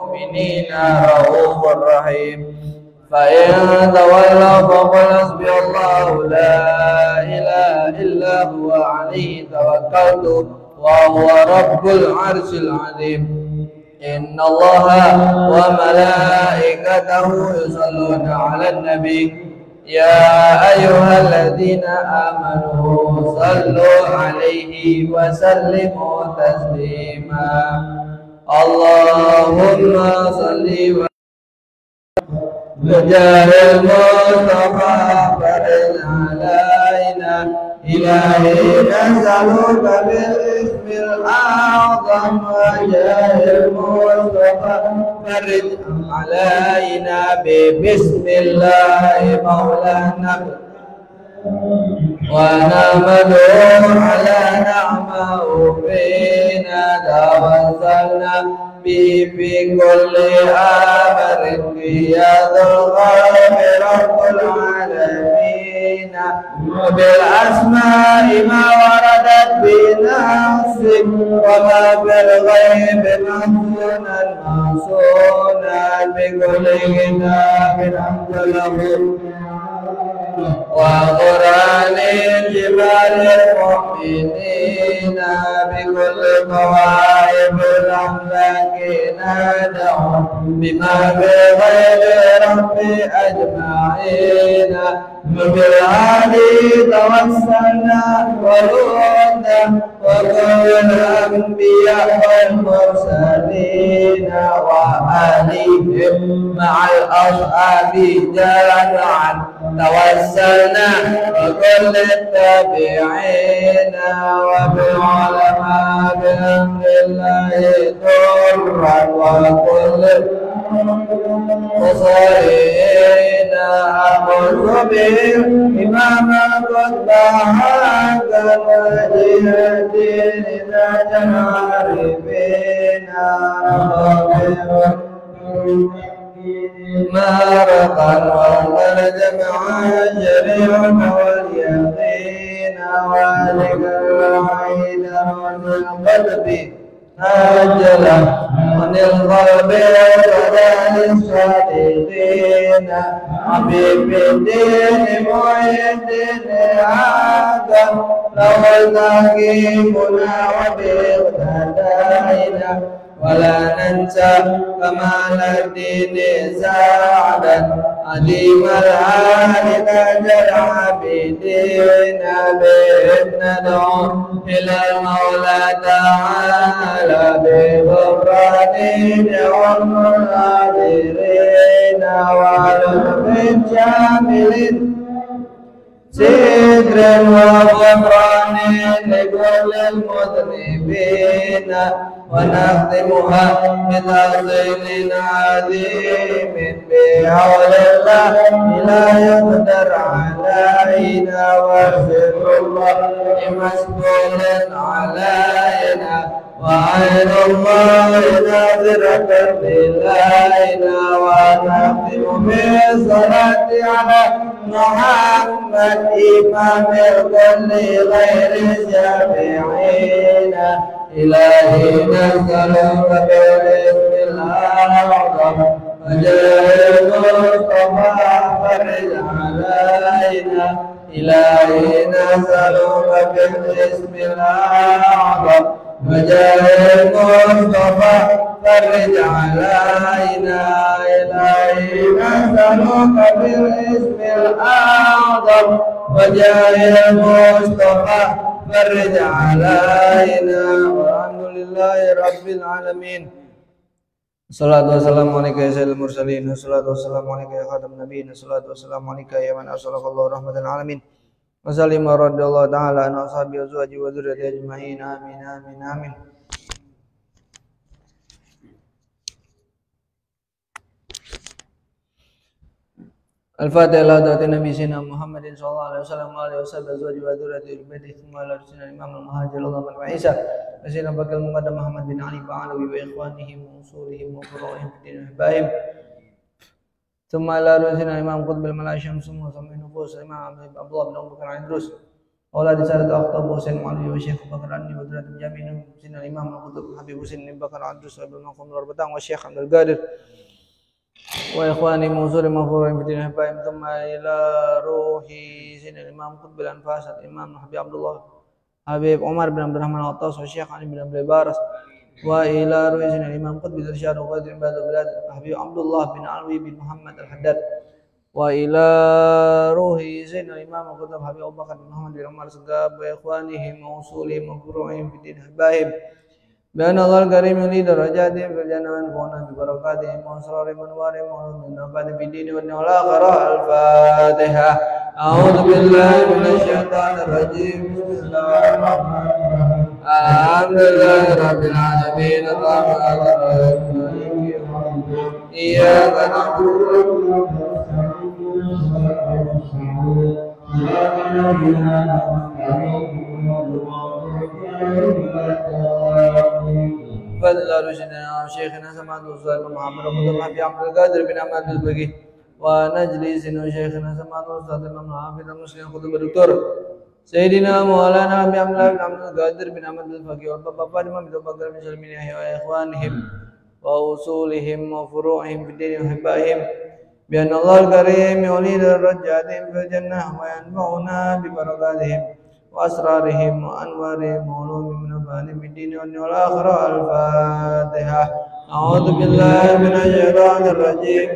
المؤمنين رؤوف رحيم فإن تولوا فقل حسبي الله لا إله إلا هو عليه توكلت وهو رب العرش العظيم إن الله وملائكته يصلون على النبي يا أيها الذين آمنوا صلوا عليه وسلموا تسليما اللهم صل وجاه المصطفى فرج علينا إلهي نسألك بالاسم الأعظم وجاه المصطفى فرج علينا بسم الله مولانا ونحمده على نعمه فينا توسلنا به في كل أمر يا ذو الغرب رب العالمين وبالأسماء ما وردت بنفسك وما بالغيب مهونا موصولا بكل كتاب أنزله وقرآن جبال المؤمنين بكل قواعد الأملاك ندعو بما بغير ربي أجمعين وبالهادي توسلنا ولونا وكل الأنبياء والمرسلين وآلهم مع الأصحاب جميعا توسلنا وكل التابعين وبالعلماء بأمر الله ضرا وكل مصرين أخذ بهم إماما قد هكذا جهدين ذات العارفين مارقا وقد جمع الشريعة واليقين وذكر العين والقلب أجلا عن القلب وكذا للصادقين حبيب الدين محي الدين آدم له تحكيمنا وباقتدائنا ولا ننسى كمال الدين سعدا عديم الحال تاج العابدين بإذ ندعو إلى المولى تعالى بغفران نعم القادرين ولطف شامل ستر وغفران لكل المذنبين ونختمها بتفضيل عظيم بحول الله لا يقدر علينا وسر الله مسؤول علينا وعين الله ناظرة إلينا ونختم بالصلاة على محمد إمام الكل غير الشافعين إلهي نسألك بالاسم الأعظم وجاه المصطفى فرج علينا إلهي نسألك بالاسم الأعظم وجاه المصطفى فرج علينا إلهي نسألك بالاسم الأعظم وجاه المصطفى فرج علينا والحمد لله رب العالمين. Salatu wassalamu alaika ya sayyidil mursalin, salatu wassalamu alaika ya khatam nabiyyin, salatu wassalamu alaika ya man arsalallahu rahmatan alamin. Wa sallim wa radiyallahu ta'ala an ashabi wa azwaji wa dzurriyyati ajma'in. Amin amin amin. Al-Fatihah ala hadarat Nabi Sayyidina Muhammadin sallallahu alaihi wasallam wa alihi wasallam azwaji wa dzurriyyati al-baiti thumma ala rasulina Imam al-Muhajir Allahumma wa Isa Sayyidina Bakal Muqaddam Muhammad bin Ali Ba'alawi wa ikhwanihim wa usulihim wa furu'ihim fi din al-baim thumma ala rasulina Imam Qutb al-Malasyam summa sammi nufus Imam Abdullah bin Abu Bakar Idrus أولاد سادة أخطب حسين وعلي وشيخ بكر عني ودرة جامعين سن الإمام القطب حبيب حسين بن بكر عبد الصالح بن مقام الأربطان والشيخ عبد القادر وإخواني موصول مغفورين في دين أحبائهم ثم إلى روحي سن الإمام قطب الأنفاس الإمام حبيب عبد الله حبيب عمر بن عبد الرحمن العطاس والشيخ علي بن عبد البارس وإلى روحي سن الإمام قطب الإرشاد وقادر بعد البلاد حبيب عبد الله بن علوي بن محمد الحداد وإلى روحي سن الإمام القطب حبيب أبو بكر بن محمد بن عمر الصداب وإخوانهم ووصولهم وفروعهم في دين أحبائهم بأن الله الكريم يلي درجاتهم في الجنة وينفعنا ببركاتهم وأسرارهم وأنوارهم وعلومهم ونفعنا في الدين والآخرة. الفاتحة. أعوذ بالله من الشيطان الرجيم. بسم الله الرحمن الرحيم. الحمد لله رب العالمين الرحمن الرحيم مالك يوم الدين إياك نعبد وإياك نستعين صراط الذين أنعمت عليهم غير فضل رشدنا وشيخنا سماعة الأستاذ محمد بن عبد القادر بن أحمد البقي ونجلسنا وشيخنا سماعة الأستاذ الإمام الحافظ المسلم خطيب الدكتور سيدنا مولانا أبي عبد الله بن عبد القادر بن أحمد البقي والبابا فاطمة بن بكر بن سلمين وإخوانهم وأصولهم وفروعهم في الدين وأحبائهم بأن الله الكريم يولي درجاتهم في الجنة وينفعنا ببركاتهم وأسرارهم وأنوارهم وعلومهم ونفعهم في الدين والآخرة. الفاتحة. أعوذ بالله من الشيطان الرجيم.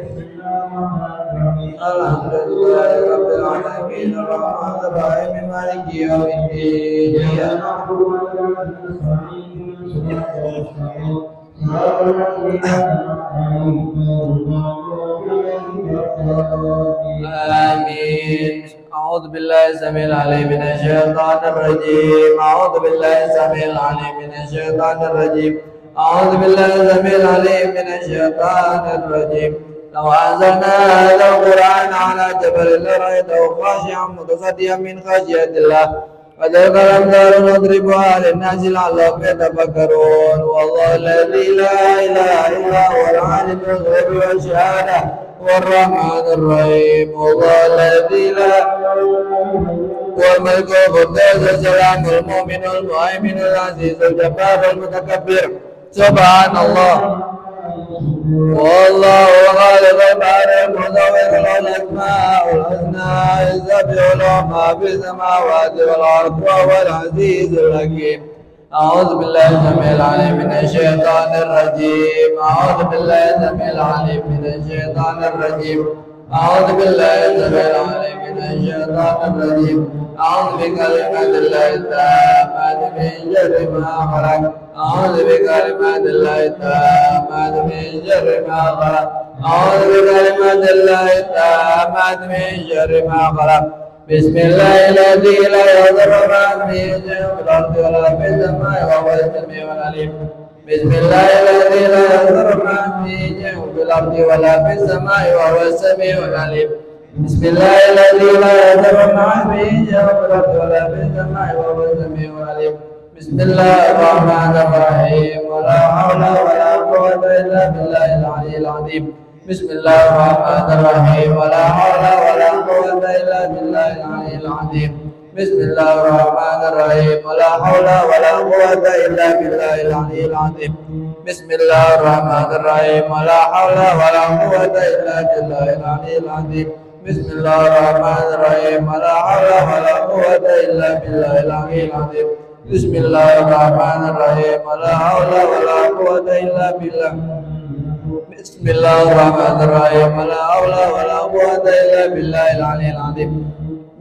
الحمد لله رب العالمين الرحمن الرحيم مالك يوم الدين إياك نعبد وإياك نستعين آمين. أعوذ بالله السميع العليم من الشيطان الرجيم. أعوذ بالله السميع العليم من الشيطان الرجيم. أعوذ بالله السميع العليم من الشيطان الرجيم. لو أنزلنا هذا القرآن على جبل لرأيته خاشعا متصدعا من خشية الله وتلك الأمثال نضربها للناس لعلهم يتفكرون. والله الذي لا إله إلا هو العالم الغيب والشهادة والرحمن الرحيم. والله الذي لا هو الملك القدوس السلام المؤمن المهيمن العزيز الجبار المتكبر. سبحان الله. والله خالق البحر المصور له الأسماء الحسنى يسبح له ما في السماوات والأرض وهو العزيز الحكيم. أعوذ بالله السميع العليم من الشيطان الرجيم. أعوذ بالله السميع العليم من الشيطان الرجيم. أعوذ بالله السميع العليم من الشيطان الرجيم. أعوذ بكلمات الله التامات من شر ما خلق. أعوذ بكلمات الله التامات من شر ما خلق. أعوذ بكلمات الله التامات من شر ما خلق. بسم الله الذي لا يضر مع اسمه شيء في الأرض ولا في السماء وهو السميع العليم. بسم الله الذي لا يضر مع اسمه شيء في الأرض ولا في السماء وهو السميع العليم. بسم الله الذي لا يضر مع اسمه شيء في الأرض ولا في السماء وهو السميع العليم. بسم الله الرحمن الرحيم. ولا حول ولا قوة إلا بالله العلي العظيم. بسم الله الرحمن الرحيم. ولا حول ولا قوة إلا بالله العلي العظيم. بسم الله الرحمن الرحيم. ولا حول ولا قوة إلا بالله العلي العظيم. بسم الله الرحمن الرحيم. ولا حول ولا قوة إلا بالله العلي العظيم. بسم الله الرحمن الرحيم. ولا حول ولا قوة إلا بالله العلي العظيم. بسم الله الرحمن الرحيم. ولا حول ولا قوة إلا بالله. بسم الله الرحمن الرحيم. ولا حول ولا قوة إلا بالله العلي العظيم.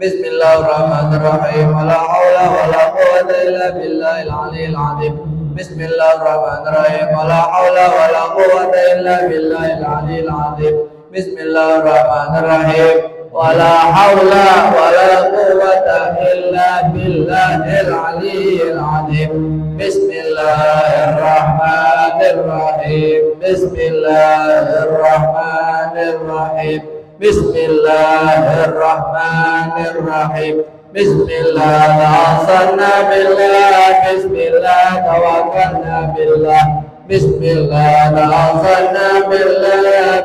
بسم الله الرحمن الرحيم. ولا حول ولا قوة إلا بالله العلي العظيم. بسم الله الرحمن الرحيم. ولا حول ولا قوة إلا بالله العلي العظيم. بسم الله الرحمن الرحيم. ولا حول ولا قوة إلا بالله العلي العظيم. بسم الله الرحمن الرحيم. بسم الله الرحمن الرحيم. بسم الله الرحمن الرحيم. بسم الله توصلنا بالله. بسم الله توكلنا بالله. بسم الله توصلنا بالله.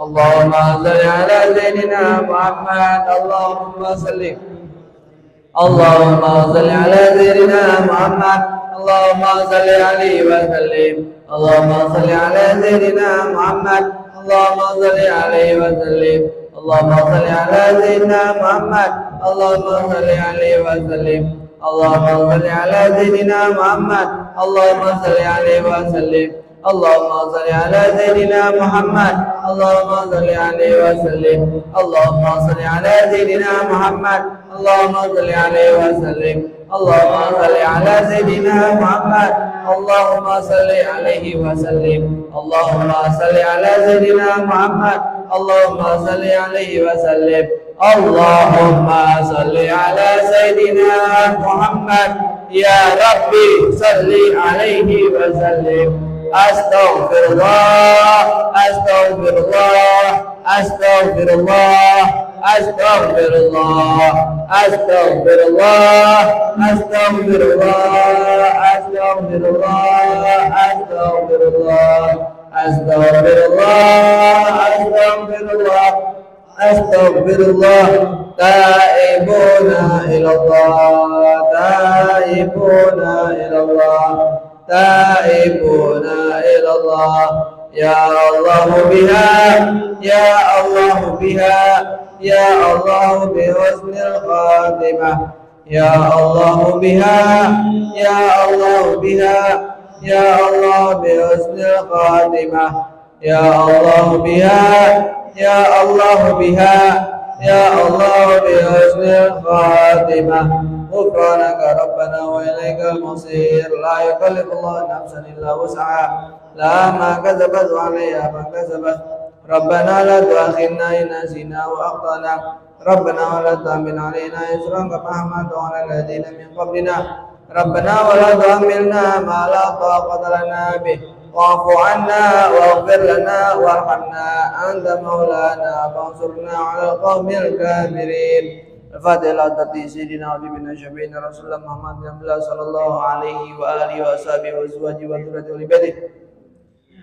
اللهم صل على سيدنا محمد اللهم صل اللهم صل على سيدنا محمد اللهم صل عليه وسلم اللهم صل على سيدنا محمد اللهم صل عليه وسلم اللهم صل على سيدنا محمد اللهم صل عليه وسلم اللهم صل على سيدنا محمد اللهم صل عليه وسلم اللهم صل على سيدنا محمد اللهم صل عليه وسلم اللهم صل على سيدنا محمد اللهم صل عليه وسلم اللهم صل على سيدنا محمد اللهم صل عليه وسلم اللهم صل على سيدنا محمد اللهم صل عليه وسلم اللهم صل على سيدنا محمد يا ربي صل عليه وسلم أستغفر الله أستغفر الله أستغفر الله أستغفر الله أستغفر الله أستغفر الله أستغفر الله أستغفر الله أستغفر الله أستغفر الله أستغفر الله تائبون إلى الله تائبون إلى الله تائبون إلى الله يا الله بها يا الله بها يا الله بحسن الخاتمة يا الله بها يا الله بها يا الله بحسن الخاتمة يا الله بها يا الله بها يا الله بحسن الخاتمة غفرانك ربنا وإليك المصير لا يكلف الله نفسا إلا وسعها لا ما كسبت وعليها ما كسبت ربنا لا تؤاخذنا إن نسينا وأخطأنا ربنا ولا تحمل علينا إصرا كما حملته على الذين من قبلنا ربنا ولا تحملنا ما لا طاقة لنا به واعف عنا واغفر لنا وارحمنا أنت مولانا فانصرنا على القوم الكافرين الفاتحة إلى سيدنا وحبيبنا شفيعنا رسول الله محمد بن عبد الله صلى الله عليه وآله وصحبه وأزواجه وذريته ولبيته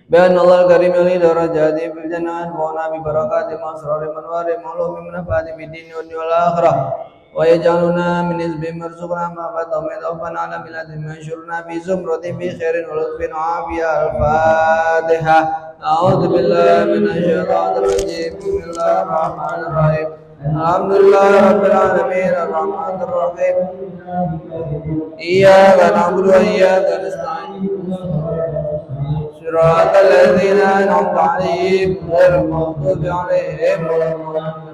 بأن الله الكريم يولي درجاته في الجنة وينفعنا ببركات وأسرار منوار معلوم من نفعات في الدين والآخرة ويجعلنا من حزب مرزقنا ما فتح من أوفا على ملة منشرنا في زمرة في خير ولطف وعافية الفاتحة أعوذ بالله من الشيطان الرجيم بسم الله الرحمن الرحيم الحمد لله رب العالمين الرحمن الرحيم إياك نعبد وإياك نستعين صراط الذين أنعمت عليهم غير المغضوب عليهم ولا الضالين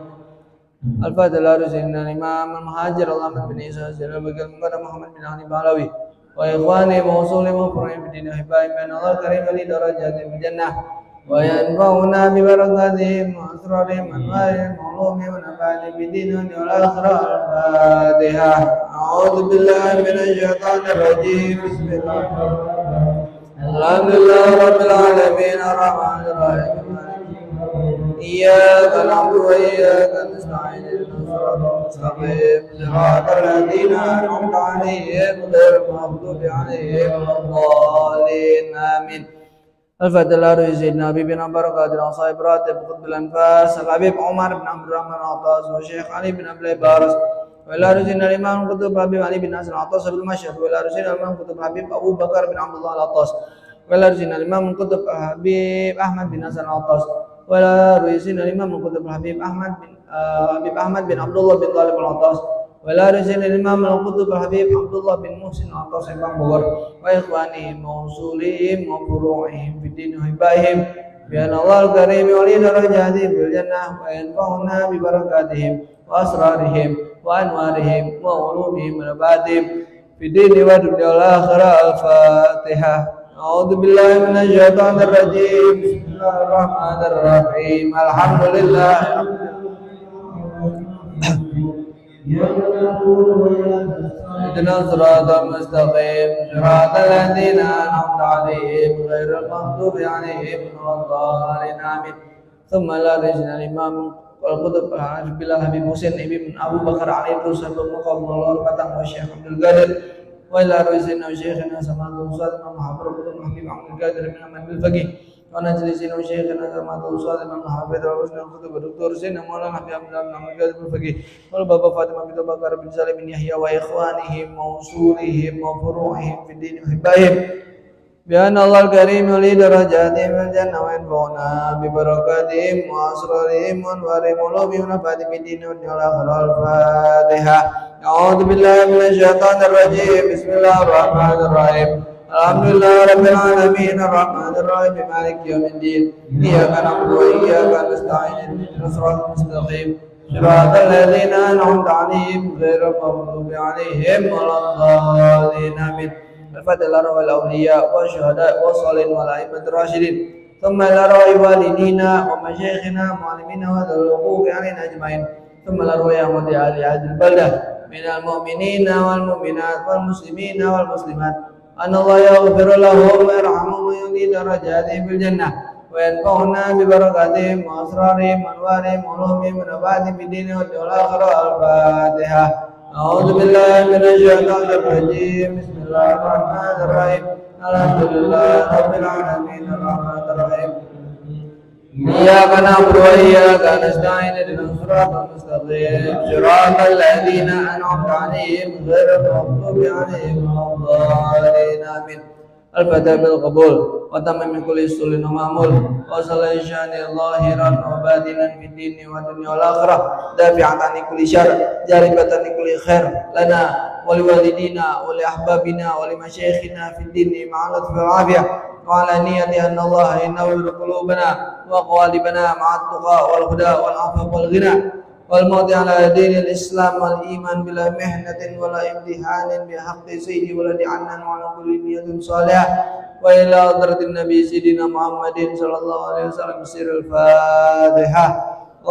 الفاتحة لرسولنا الإمام المهاجر اللهم بن عيسى سيدنا بكر مقدم محمد بن علي بعلوي وإخواني موصول وفرعين في الدين أحبائي بأن الله الكريم لي درجات في الجنة وينفعنا ببركاتهم وأسرارهم وأنوارهم وعلومهم ونفعهم في الدين والآخرة الفاتحة أعوذ بالله من الشيطان الرجيم بسم الله الحمد لله رب العالمين الرحمن الرحيم إياك نعبد وإياك نستعين اهدنا الصراط المستقيم صراط الذين أنعمت عليهم غير المغضوب عليهم ولا الضالين آمين الفاتحة لروي سيدنا حبيبنا بركات صاحب راتب قطب الأنفاس الحبيب عمر بن عبد الرحمن العطاس والشيخ علي بن عبد البارس وإلى رسولنا الإمام قطب حبيب علي بن ناصر العطاس بالمشهد وإلى رسولنا الإمام قطب حبيب أبو بكر بن عبد الله العطاس وإلى رسولنا الإمام قطب حبيب أحمد بن ناصر العطاس وإلى رسولنا الإمام قطب حبيب أحمد بن عبد الله بن طالب العطاس ولا رسل الإمام القطب الحبيب عبد الله بن محسن العطاس بن بغر وإخوانهم ووصولهم وفروعهم في الدين وحبائهم بأن الله الكريم يولي درجاتهم في الجنة وينفعنا ببركاتهم وأسرارهم وأنوارهم وعلومهم ونباتهم في الدين والدنيا والآخرة الفاتحة أعوذ بالله من الشيطان الرجيم بسم الله الرحمن الرحيم الحمد لله اهدنا الصراط المستقيم صراط الذين أنعمت عليهم غير المغضوب عليهم ولا الضالين آمين ثم لا رجل الإمام والقطب العارف بالله حبيب حسين ابن أبو بكر علي الرسول المقام الله الفتح والشيخ عبد القادر وإلى رئيسنا وشيخنا سماحة الأستاذ محمد القطب حبيب عبد القادر من أمن بالفقيه ونجل سينا وشيخنا سماعة الأستاذ الإمام الحافظ والحسن الخطيب الدكتور سينا مولانا في عبد الله بن محمد الفقيه والبابا فاطمة بنت بكر بن سالم بن يحيى وإخوانهم وأصولهم وفروعهم في الدين وحبائهم بأن الله الكريم يولي درجاتهم في الجنة وينفعنا ببركاتهم وأسرارهم وأنوارهم ولوبهم ونفاتهم في الدين والآخرة. الفاتحة. أعوذ بالله من الشيطان الرجيم. بسم الله الرحمن الرحيم. الحمد لله رب العالمين الرحمن الرحيم مالك يوم الدين إياك نعبد وإياك نستعين اهدنا الصراط المستقيم صراط الذين أنعمت عليهم غير المغضوب عليهم ولا الضالين آمين. الفاتحة إلى روح الأولياء والشهداء والصالحين والأئمة الراشدين ثم إلى روح والدينا ومشايخنا ومعلمينا وذوي الحقوق علينا أجمعين ثم إلى روح أحمد علي هذه البلدة من المؤمنين والمؤمنات والمسلمين والمسلمات أن الله يغفر لهم ويرحمهم ويولي درجاتهم في الجنة وينفعنا ببركاتهم وأسرارهم وأنوارهم وعلومهم ونفعاتهم في الدين والآخرة. الفاتحة. أعوذ بالله من الشيطان الرجيم. بسم الله الرحمن الرحيم. الحمد لله رب العالمين الرحمن الرحيم إياك نعبد وإياك نستعين اهدنا الصراط المستقيم صراط الذين أنعمت عليهم غير المغضوب عليهم ولا الضالين آمين. الفتح بالقبول وتمم من كل سؤال ومعمول وصل شان ظاهرا وباطنا في الدين والدنيا والآخرة دافعا عن كل شر جالبة عن كل خير لنا ولوالدينا ولأحبابنا ولمشايخنا في الدين مع اللطف والعافية وعلى نية أن الله ينور قلوبنا وقوالبنا مع التقى والهدى والعفاف والغنى والموت على دين الإسلام والإيمان بلا محنة ولا امتحان بحق سيد ولد عنا وعلى كل نية صالحة وإلى حضرة النبي سيدنا محمد صلى الله عليه وسلم. سر الفاتحة.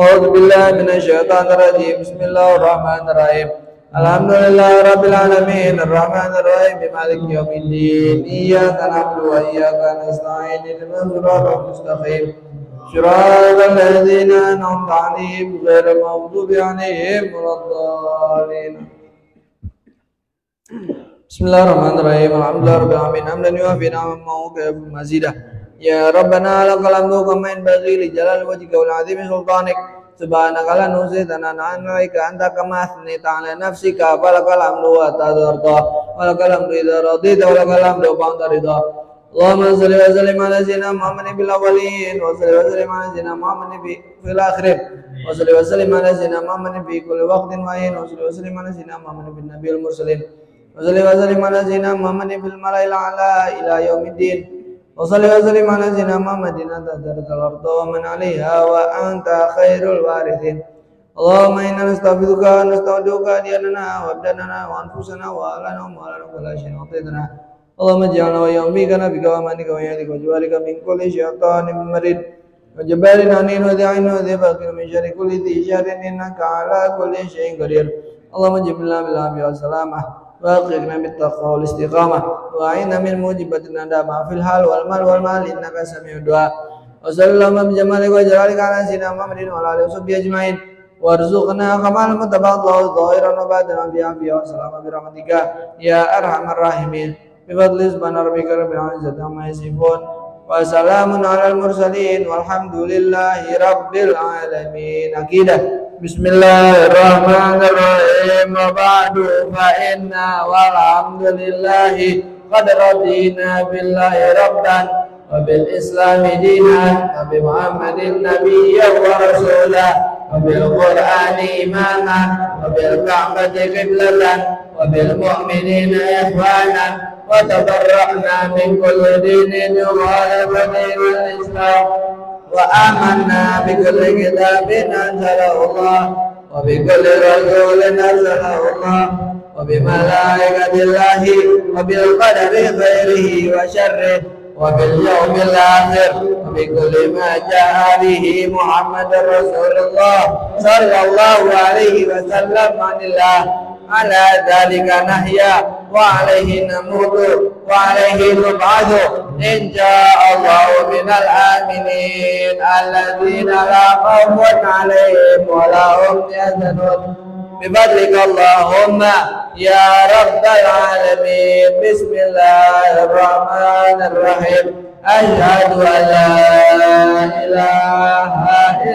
أعوذ بالله من الشيطان الرجيم. بسم الله الرحمن الرحيم. الحمد لله رب العالمين الرحمن الرحيم مالك يوم الدين إياك نعبد وإياك نستعين اهدنا الصراط المستقيم صراط الذين أنعمت عليهم غير المغضوب عليهم ولا الضالين. بسم الله الرحمن الرحيم. الحمد لله رب العالمين حمدا يوافي نعمه ويكافئ مزيدا. يا ربنا لك الحمد كما ينبغي لجلال وجهك والعظيم سلطانك سبحانك لا نحصي ثناء عليك أنت كما أثنيت على نفسك فلك الحمد حتى ترضى ولك الحمد إذا رضيت ولك الحمد بعد رضا. اللهم صل وسلم على سيدنا محمد في الأولين وصل وسلم على سيدنا محمد في الآخرين وصل وسلم على سيدنا محمد في كل وقت وحين وصل وسلم على سيدنا محمد في النبي المرسلين وصل وسلم على سيدنا محمد في الملأ الأعلى إلى يوم الدين وصل وسلم على سيدنا محمد أنت ترث الأرض ومن عليها وأنت خير الوارثين. اللهم إنا نستغفرك ونستودعك ديننا وأبداننا وأنفسنا وأهلنا ومالنا وكل شيء أعطيتنا. اللهم اجعلنا ويوميكنا بك وأمانك ويهدك وجوارك من كل شيطان مريد وجبار عنين وذعين وذي بخير من شر كل ذي شر إنك على كل شيء قدير. اللهم جبلنا بالعافية والسلامة وأخرجنا بالتقوى والاستقامة وأعنا من موجبات الندامة في الحال والمال والمال إنك سميع الدعاء. وصلى اللهم بجمالك وجلالك على سيدنا محمد وعلى آله وصحبه أجمعين وارزقنا كمال المتبع ظاهرا وباطنا في عافية وسلامة برحمتك يا أرحم الراحمين. بفضل سبحان ربك رب العزة عما يصفون وسلام على المرسلين والحمد لله رب العالمين. عقيدة. بسم الله الرحمن الرحيم. وبعد فإن والحمد لله قد رضينا بالله ربا وبالإسلام دينا وبمحمد نبيا ورسولا وبالقرآن إماما وبالكعبة قبلة وبالمؤمنين إخوانا وتبرأنا من كل دين يخالف دين الإسلام وآمنا بكل كتاب أنزله الله وبكل رسول أرسله الله وبملائكة الله وبالقدر خيره وشره وباليوم الآخر وبكل ما جاء به محمد رسول الله صلى الله عليه وسلم عن الله. على ذلك نحيا وعليه نموت وعليه نبعث إن جاء الله من الآمنين الذين لا خوف عليهم ولا هم يحزنون بفضلك اللهم يا رب العالمين. بسم الله الرحمن الرحيم. أشهد أن لا إله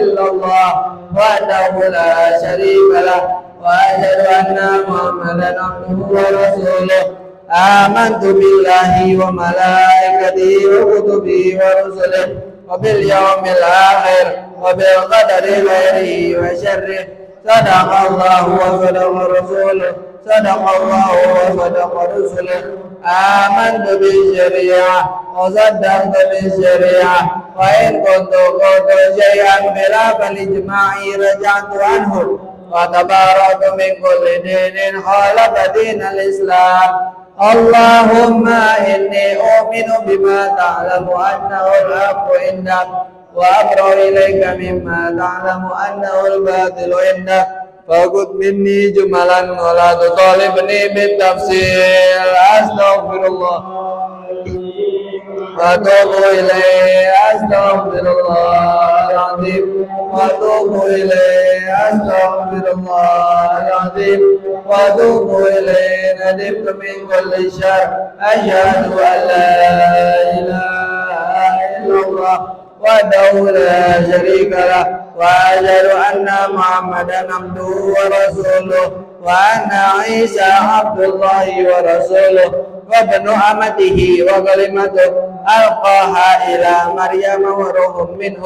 إلا الله وحده لا شريك له وأشهد أن محمدا عبده ورسوله آمنت بالله وملائكته وكتبه ورسله وباليوم الآخر وبالقدر خيره وشره صدق الله وصدق رسوله صدق الله وصدق رسله آمنت بالشريعة وصدقت بالشريعة وإن كنت قلت شيئا خلاف الإجماع رجعت عنه وتبرأت من كل دين خالف دين الإسلام اللهم إني أؤمن بما تعلم أنه الحق عندك وأبرأ إليك مما تعلم أنه الباطل عندك فخذ مني جملا ولا تطالبني بالتفصيل أستغفر الله وأتوب إليه أستغفر الله العظيم وأتوب إليه أستغفر الله العظيم وأتوب إليه ندمت من كل شر أشهد أن لا إله إلا الله وحده لا شريك له وأشهد أن محمدا عبده ورسوله وأن عيسى عبد الله ورسوله وابن أمته وكلمته ألقاها إلى مريم وروح منه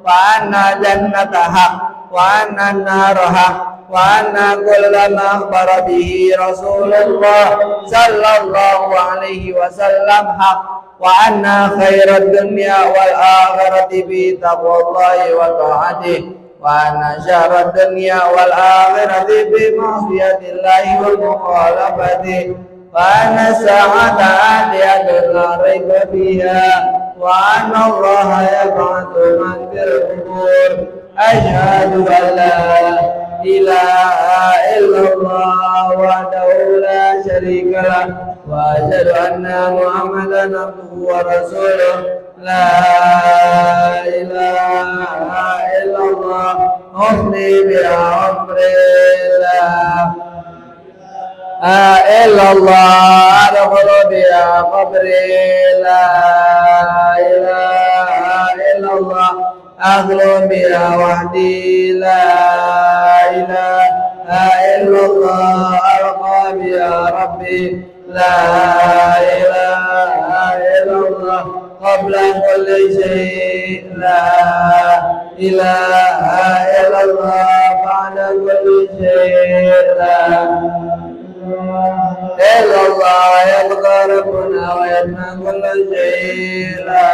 وأن جنة حق وأن النار حق وأن كل ما أخبر به رسول الله صلى الله عليه وسلم حق وأن خير الدنيا والآخرة بتقوى الله وطاعته وأن شر الدنيا والآخرة بمعصية الله ومخالفته وأن الساعة آتية لا ريب فيها وأن الله يبعث من في القبور أشهد أن لا إله إلا الله وحده لا شريك له وأشهد أن محمدا عبده ورسوله لا إله إلا الله أفني بعمري لا إلا الله أدخل بها قبري لا إله إلا الله أخلو بها وحدي لا إله إلا الله ألقى بها ربي لا إله إلا الله قبل كل شيء لا إله إلا الله بعد كل شيء لا إلا الله يبقى ربنا ويدنا كل شيء لا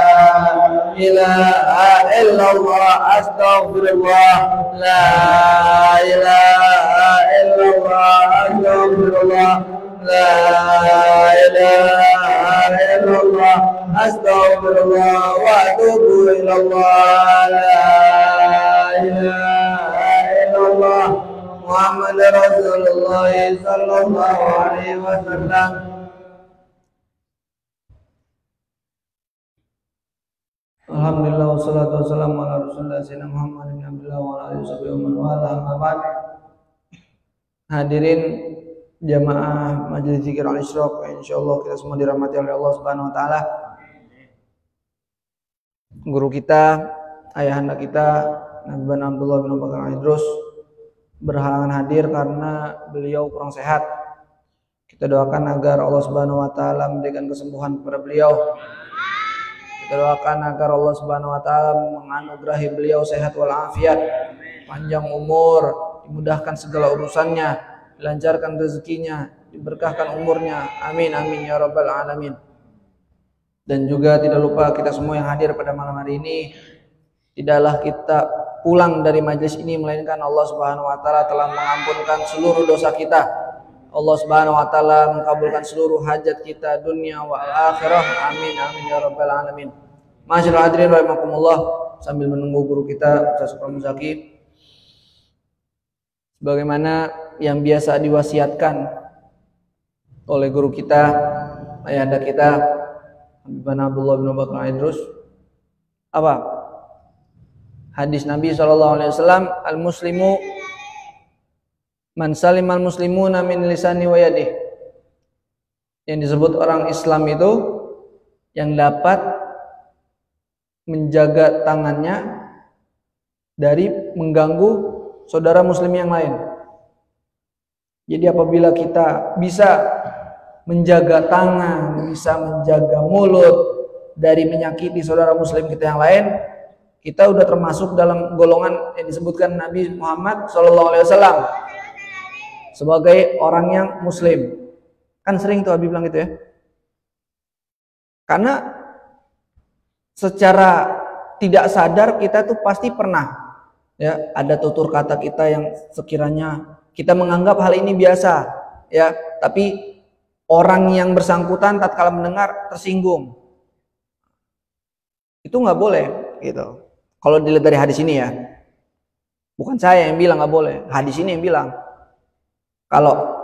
إله إلا الله أستغفر الله لا إله إلا الله أستغفر الله لا إله إلا الله أستغفر الله وأتوب إلى الله لا إله إلا الله محمد رسول الله صلى الله عليه وسلم. Alhamdulillah wassalatu wassalamu ala rasulillah sayyidina Muhammad bin Abdullah wa ala alihi wa man wala amma ba'd. Hadirin jamaah majelis zikir al-Isyraq, insyaallah kita semua dirahmati oleh Allah Subhanahu wa taala. Guru kita, ayahanda kita Nabi Abdullah bin Bakar Idrus berhalangan hadir karena beliau kurang sehat. Kita doakan agar Allah Subhanahu wa taala memberikan kesembuhan kepada beliau. Kita doakan agar Allah Subhanahu wa taala menganugerahi beliau sehat walafiat, panjang umur, dimudahkan segala urusannya, dilancarkan rezekinya, diberkahkan umurnya. Amin amin ya rabbal alamin. Dan juga tidak lupa kita semua yang hadir pada malam hari ini, tidaklah kita pulang dari majelis ini melainkan Allah Subhanahu wa taala telah mengampunkan seluruh dosa kita. Allah Subhanahu wa taala mengabulkan seluruh hajat kita dunia wa akhirah. Amin amin ya rabbal alamin. Masyaallah hadirin rahimakumullah, sambil menunggu guru kita Ustaz Supra Muzaki, sebagaimana yang biasa diwasiatkan oleh guru kita, ayahanda kita Habib Abdullah bin Bakar Idrus, apa? Hadis Nabi SAW, al-muslimu man salimal muslimuna min lisani wa yadih. Yang disebut orang Islam itu yang dapat menjaga tangannya dari mengganggu saudara muslim yang lain. Jadi apabila kita bisa menjaga tangan, bisa menjaga mulut dari menyakiti saudara muslim kita yang lain, kita udah termasuk dalam golongan yang disebutkan Nabi Muhammad SAW sebagai orang yang muslim. Kan sering tuh Habib bilang gitu ya. Karena secara tidak sadar kita tuh pasti pernah ya ada tutur kata kita yang sekiranya kita menganggap hal ini biasa ya, tapi orang yang bersangkutan tatkala mendengar tersinggung. Itu nggak boleh gitu. Kalau dilihat dari hadis ini ya, bukan saya yang bilang nggak boleh, hadis ini yang bilang kalau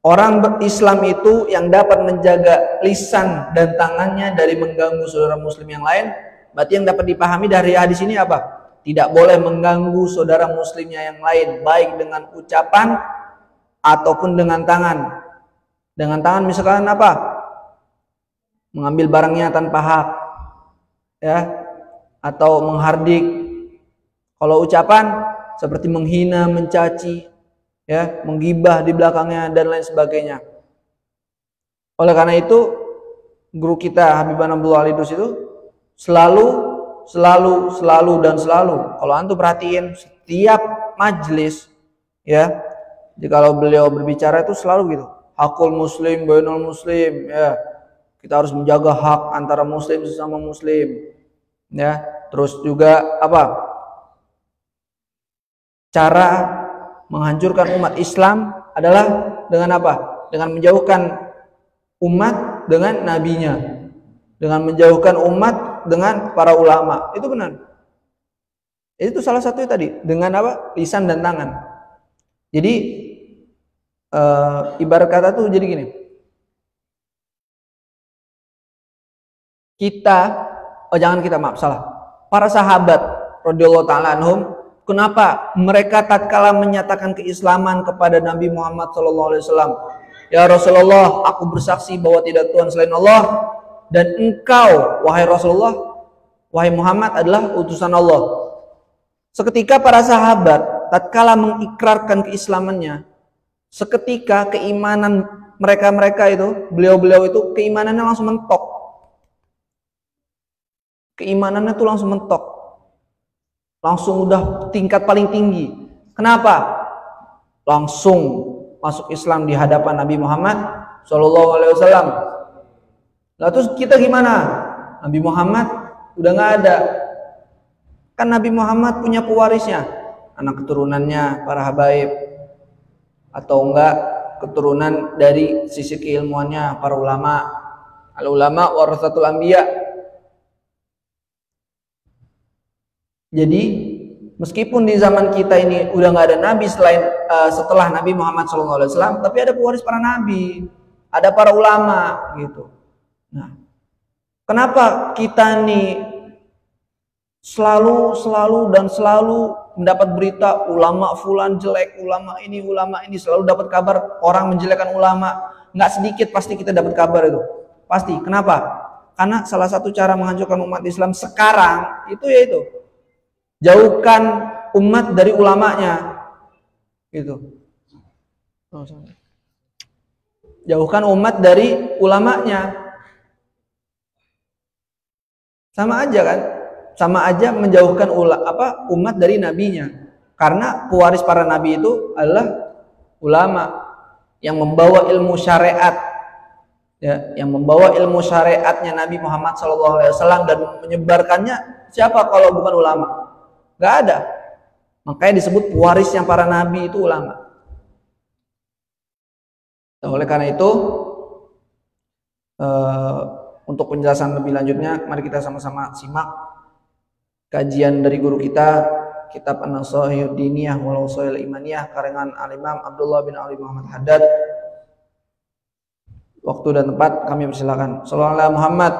orang Islam itu yang dapat menjaga lisan dan tangannya dari mengganggu saudara muslim yang lain, berarti yang dapat dipahami dari hadis ini apa? Tidak boleh mengganggu saudara muslimnya yang lain, baik dengan ucapan ataupun dengan tangan. Dengan tangan misalkan apa? Mengambil barangnya tanpa hak, ya, atau menghardik. Kalau ucapan seperti menghina, mencaci, ya, menggibah di belakangnya dan lain sebagainya. Oleh karena itu, guru kita Habib Abdul Walidus itu selalu kalau antum perhatiin setiap majelis ya, jadi kalau beliau berbicara itu selalu gitu, hakul muslim bainal muslim ya, kita harus menjaga hak antara muslim sesama muslim ya. Terus juga apa, cara menghancurkan umat Islam adalah dengan apa? Dengan menjauhkan umat dengan nabinya, dengan menjauhkan umat dengan para ulama. Itu benar. Itu salah satunya tadi, dengan apa? Lisan dan tangan. Jadi ibarat kata tuh jadi gini. Maaf salah. Para sahabat radhiyallahu taala anhum, kenapa mereka tatkala menyatakan keislaman kepada Nabi Muhammad SAW, ya Rasulullah, aku bersaksi bahwa tidak Tuhan selain Allah, dan engkau wahai Rasulullah, wahai Muhammad adalah utusan Allah. Seketika para sahabat tatkala mengikrarkan keislamannya, seketika keimanan mereka itu, beliau-beliau itu keimanannya langsung mentok. Keimanannya tuh langsung mentok. Langsung udah tingkat paling tinggi. Kenapa? Langsung masuk Islam di hadapan Nabi Muhammad SAW. Nah terus kita gimana? Nabi Muhammad udah nggak ada. Kan Nabi Muhammad punya pewarisnya, anak keturunannya para habaib, atau enggak keturunan dari sisi keilmuannya para ulama. Al ulama warasatul anbiya. Jadi meskipun di zaman kita ini udah nggak ada nabi setelah Nabi Muhammad SAW, tapi ada pewaris para nabi, ada para ulama gitu. Nah, kenapa kita nih selalu mendapat berita ulama fulan jelek, ulama ini selalu dapat kabar orang menjelekkan ulama. Nggak sedikit pasti kita dapat kabar itu. Pasti. Kenapa? Karena salah satu cara menghancurkan umat Islam sekarang itu yaitu jauhkan umat dari ulamanya. Gitu. Jauhkan umat dari ulamanya. Sama aja kan? Sama aja menjauhkan umat dari nabinya. Karena pewaris para nabi itu adalah ulama yang membawa ilmu syariat, ya, yang membawa ilmu syariatnya Nabi Muhammad SAW dan menyebarkannya. Siapa kalau bukan ulama? Gak ada. Makanya disebut pewaris yang para nabi itu ulama. Oleh karena itu, untuk penjelasan lebih lanjutnya, mari kita sama-sama simak kajian dari guru kita, kitab An-Nasaihud Diniyah wal Wasail Imaniyah karangan Al-Imam Abdullah bin Ali Muhammad Haddad. Waktu dan tempat kami persilakan. Shallallahu alaihi Muhammad.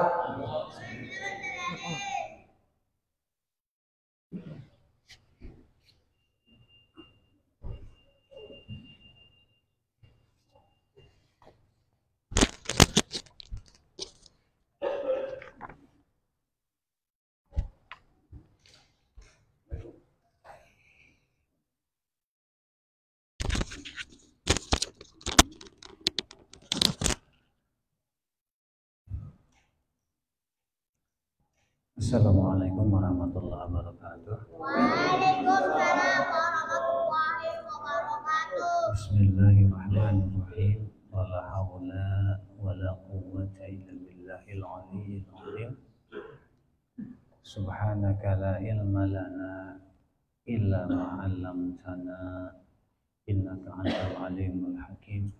Assalamualaikum warahmatullahi wabarakatuh. Waalaikumsalam warahmatullahi wabarakatuh. Bismillahirrahmanirrahim. Wala haula wala quwwata illa billahil aliyyil azim. Subhanaka la ilma lana illa ma 'allamtana innaka antal alimul hakim.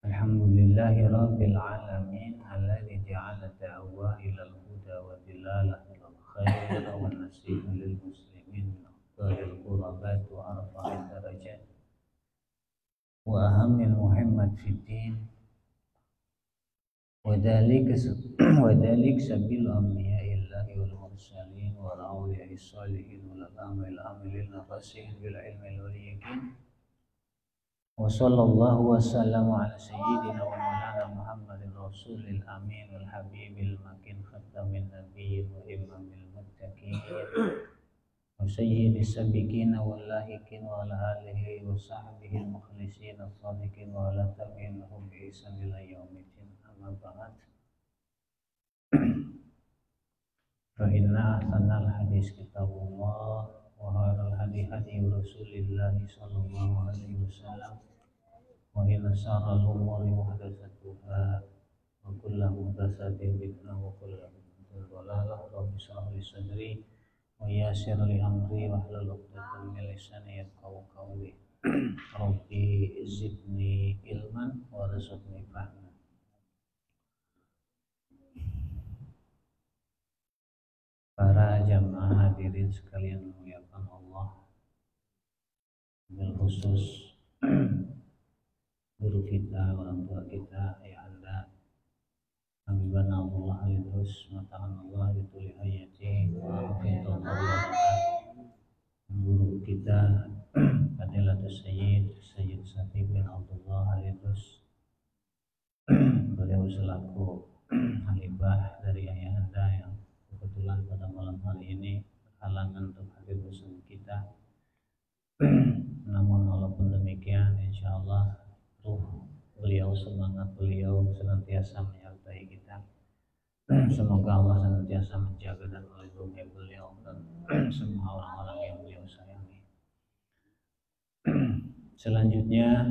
Alhamdulillahi rabbil alamin alladzi ja'ala da'wa ilal huda wa dilalah ilal khair wa nasiha lil muslimin min afdalil qurbat wa arfa'id darajat wa ahamil muhammad fid din wa dhalik sabil anbiya'illahi wal mursalin wa awliya'is salihin wal amilin rasihin bil ilmi wal yaqin. Wa sallallahu wa sallama ala sayyidina wa maulana Muhammadin rasulil amin wal habibil makin khatamin nabiyyin wa imamil muttaqin wa sayyidis sabiqin wal lahiqin wa ala alihi wa sahbihi al mukhlisin as-sadiqin wa ala tabi'in lahum bi ihsan ila yaumiddin amma ba'd. Fa inna ahsanal hadis kitabullah wa khairul hadi hadi Rasulillah sallallahu alaihi wasallam wa inna syarral umuri muhdatsatuha wa kullu muhdatsatin bid'ah wa kullu bid'atin dhalalah. Rabbi shrah li sadri wa yassir li amri wa hlul 'uqdatam min lisani yafqahu qawli. Rabbi zidni ilman warzuqni fahma. Para jamaah hadirin sekalian muliakan Allah, bil khusus guru kita, orang tua kita, ayah anda Habibana Allah Alidrus matakan Allah dituli hayati wa guru kita Fadilatus Sayyid Sati bin Abdullah Alidrus, beliau selaku halibah dari ayah anda yang kebetulan pada malam hari ini berhalangan untuk hadir bersama kita. Namun walaupun demikian, insya Allah ruh beliau, semangat beliau senantiasa menyertai kita. Semoga Allah senantiasa menjaga dan melindungi beliau dan semua orang-orang yang beliau sayangi. Selanjutnya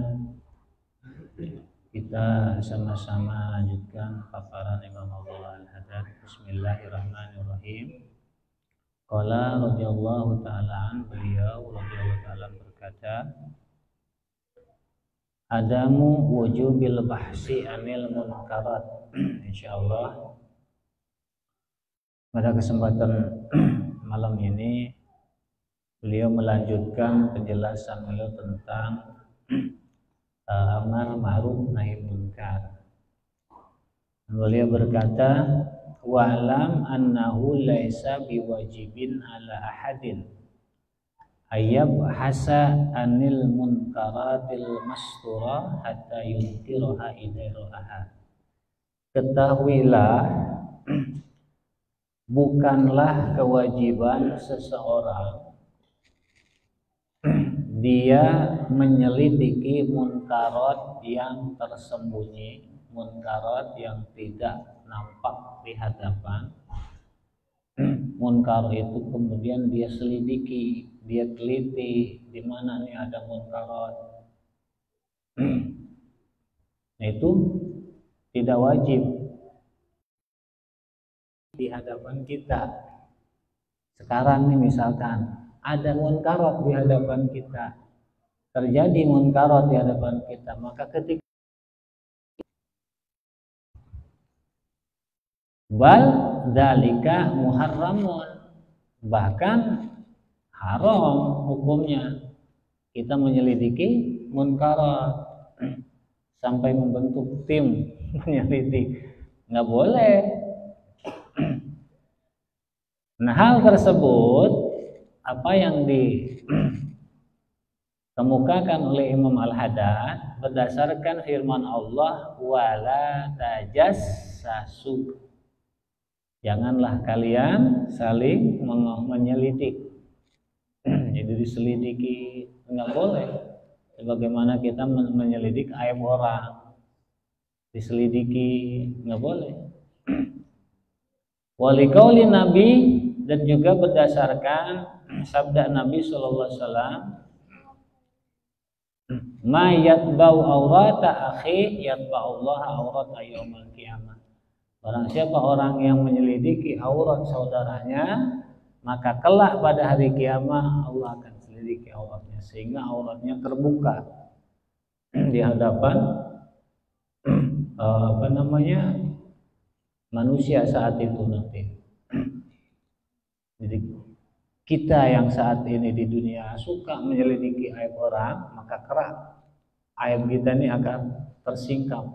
kita sama-sama lanjutkan paparan Imam Abdullah Al-Haddad. Bismillahirrahmanirrahim. Qala radhiyallahu ta'ala an, beliau radhiyallahu ta'ala berkata, adamu wujubil bahsi anil munkarat. Insyaallah pada kesempatan malam ini beliau melanjutkan penjelasan beliau tentang amar ma'ruf nahi munkar. Beliau berkata, wa'lam annahu laisa biwajibin ala ahadin ayyab hasa anil munkaratil mastura hatta yunkiraha idairaha. Ketahuilah, bukanlah kewajiban seseorang dia menyelidiki munkarat yang tersembunyi, munkarat yang tidak nampak di hadapan. Munkar itu kemudian dia selidiki, dia teliti di mana nih ada munkarat. Nah, itu tidak wajib di hadapan kita. Sekarang nih misalkan ada munkarat di hadapan kita, terjadi munkarat di hadapan kita, maka ketika bal dalika muharramun, bahkan haram hukumnya kita menyelidiki munkarat sampai membentuk tim menyelidik, nggak boleh. Nah, hal tersebut apa yang dikemukakan oleh Imam Al-Haddad berdasarkan firman Allah, wala tajassasu, janganlah kalian saling menyelidik. Jadi diselidiki nggak boleh. Sebagaimana kita menyelidik aib orang, diselidiki nggak boleh. Waliqauli Nabi, dan juga berdasarkan sabda Nabi sallallahu alaihi wasallam, ma yatba'u aurata akhi yatba'ullaha aurata yaumil qiyamah. Barang siapa orang yang menyelidiki aurat saudaranya, maka kelak pada hari kiamat Allah akan selidiki auratnya sehingga auratnya terbuka di hadapan manusia saat itu nanti. Jadi kita yang saat ini di dunia suka menyelidiki aib orang, maka kelak aib kita ini akan tersingkap.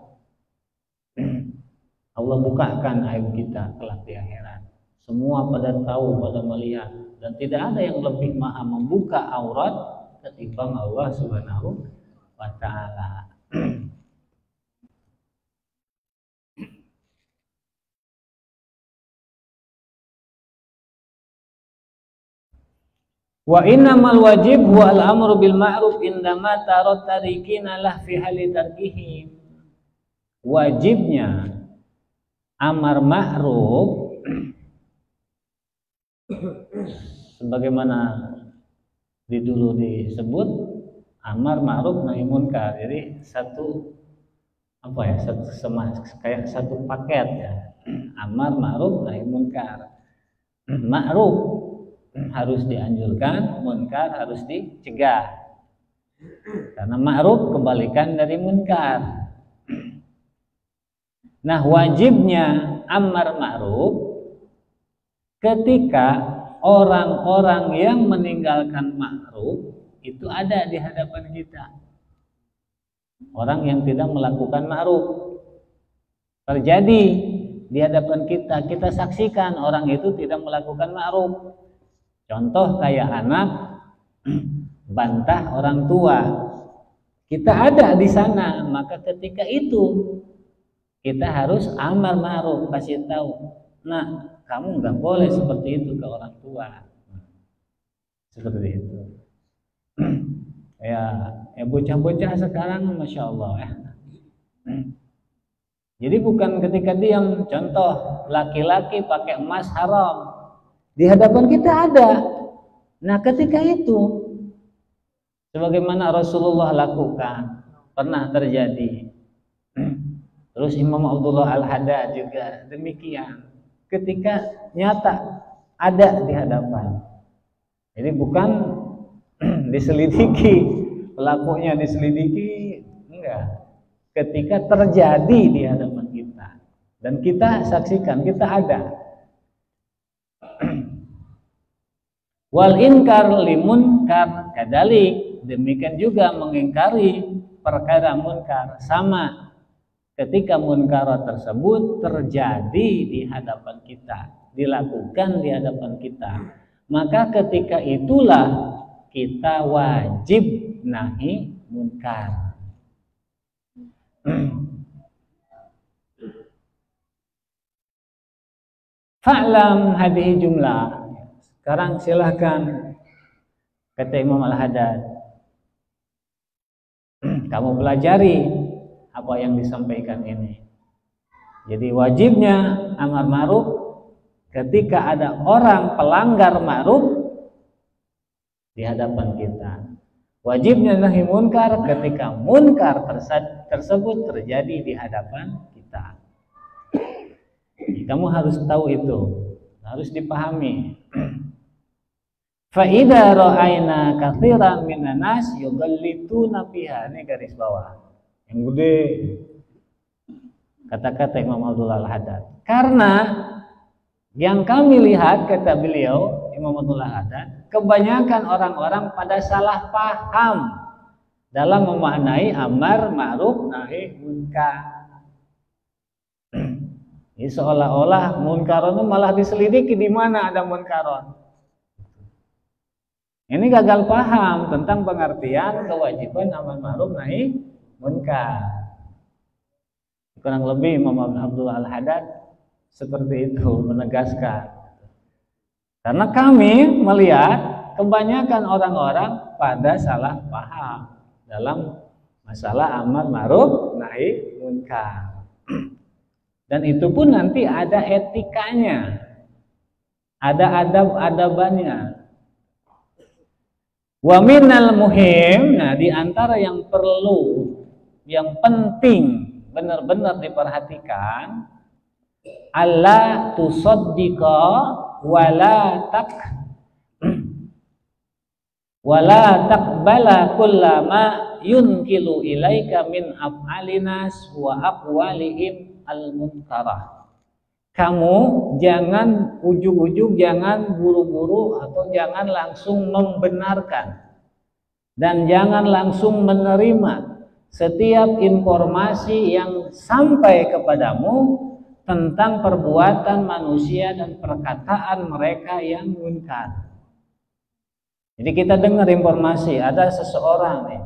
Allah bukakan aib kita kelak di akhirat. Semua pada tahu, pada melihat, dan tidak ada yang lebih maha membuka aurat ketimbang Allah Subhanahu wa ta'ala. Wa innamal wajib huwa al-amru bil ma'ruf indama tarat tarikina lah fi hali tarkihi. Wajibnya amar ma'ruf sebagaimana dulu disebut amar ma'ruf nahi munkar. Jadi kayak satu paket ya. Amar ma'ruf nahi munkar. Ma'ruf harus dianjurkan, munkar harus dicegah. Karena ma'ruf kebalikan dari munkar. Nah, wajibnya amar ma'ruf ketika orang-orang yang meninggalkan ma'ruf itu ada di hadapan kita. Orang yang tidak melakukan ma'ruf terjadi di hadapan kita, kita saksikan orang itu tidak melakukan ma'ruf. Contoh kayak anak bantah orang tua, kita ada di sana, maka ketika itu kita harus amar ma'ruf, kasih tahu, nah kamu nggak boleh seperti itu ke orang tua, seperti itu. Ya bocah-bocah sekarang, masya Allah ya. Jadi bukan ketika diam, contoh laki-laki pakai emas haram di hadapan kita ada. Nah ketika itu sebagaimana Rasulullah lakukan pernah terjadi. Terus Imam Abdullah Al-Haddad juga demikian. Ketika nyata ada di hadapan. Jadi bukan diselidiki, pelakunya diselidiki, enggak. Ketika terjadi di hadapan kita dan kita saksikan, kita ada. Wal inkar limunkar kadalik, demikian juga mengingkari perkara munkar sama. Ketika munkar tersebut terjadi di hadapan kita, dilakukan di hadapan kita, maka ketika itulah kita wajib nahi munkar. Fa'lam hadhihi jumlah. Sekarang silahkan, kata Imam Al-Haddad, kamu pelajari apa yang disampaikan ini. Jadi wajibnya amar ma'ruf ketika ada orang pelanggar ma'ruf di hadapan kita. Wajibnya nahi munkar ketika munkar tersebut terjadi di hadapan kita. Jadi, kamu harus tahu itu, harus dipahami. Fa idza ra'ayna katsiran minan nas yughallituna fiha, ini garis bawah yang gede, kata-kata Imam Abdullah Al-Haddad. Karena yang kami lihat, kata beliau Imam Abdullah Al-Haddad, kebanyakan orang-orang pada salah paham dalam memaknai amar ma'ruf nahi munkar. Ini seolah-olah munkaron itu malah diselidiki di mana ada munkaron. Ini gagal paham tentang pengertian kewajiban amar ma'ruf nahi munkar. Kurang lebih Imam Abdullah Al-Haddad seperti itu menegaskan. Karena kami melihat kebanyakan orang-orang pada salah paham dalam masalah amar ma'ruf nahi munkar. Dan itu pun nanti ada etikanya. Ada adab-adabannya. Wa minal muhim, nah di antara yang perlu, yang penting benar-benar diperhatikan, alla tusaddiqa wala taqbala kullama yunkilu ilaika min af'alinas wa aqwalihim al-munkarah. Kamu jangan ujug-ujug, jangan buru-buru, atau jangan langsung membenarkan dan jangan langsung menerima setiap informasi yang sampai kepadamu tentang perbuatan manusia dan perkataan mereka yang munkar. Jadi kita dengar informasi ada seseorang nih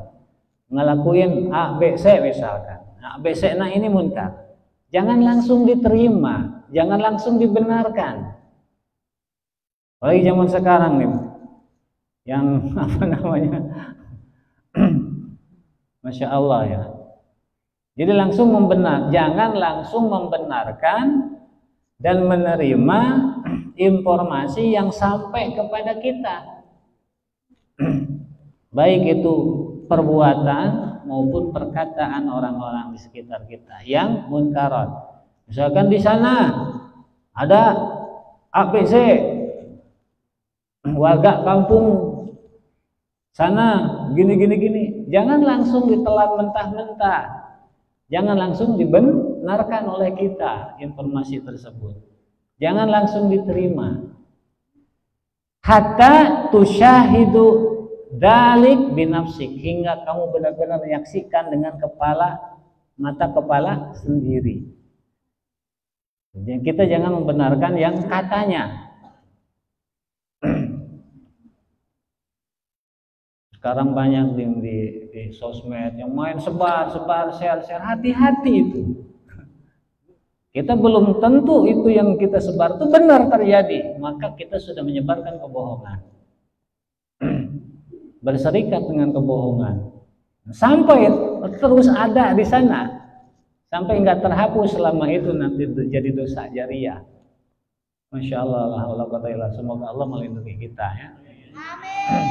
ngelakuin A, B, C misalkan. A, B, C, nah ini munkar. Jangan langsung diterima, jangan langsung dibenarkan. Apalagi zaman sekarang nih, yang apa namanya, Masya Allah ya. Jadi langsung jangan langsung membenarkan dan menerima informasi yang sampai kepada kita, baik itu perbuatan maupun perkataan orang-orang di sekitar kita yang munkarat. Misalkan di sana ada ABC, warga kampung sana gini, jangan langsung ditelan mentah-mentah, jangan langsung dibenarkan oleh kita informasi tersebut, jangan langsung diterima. Hatta tusyahidu dalik binafsik, hingga kamu benar-benar menyaksikan dengan mata kepala sendiri. Jadi kita jangan membenarkan yang katanya. Sekarang banyak di sosmed yang main sebar, share, hati-hati itu. Kita belum tentu itu yang kita sebar itu benar terjadi, maka kita sudah menyebarkan kebohongan. Berserikat dengan kebohongan sampai terus ada di sana, sampai nggak terhapus, selama itu nanti jadi dosa jariah. Masya Allah, semoga Allah melindungi kita ya. Amin.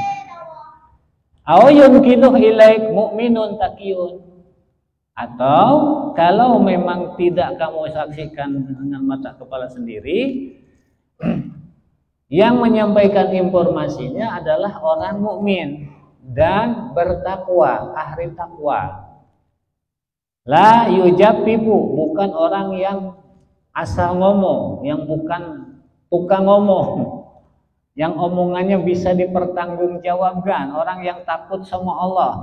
Awyun kiduh ilaik mu'minun takiyun, atau kalau memang tidak kamu saksikan dengan mata kepala sendiri, yang menyampaikan informasinya adalah orang mukmin dan bertakwa, ahli takwa. La yujabibu, bukan orang yang asal ngomong, yang bukan tukang ngomong, yang omongannya bisa dipertanggungjawabkan, orang yang takut sama Allah.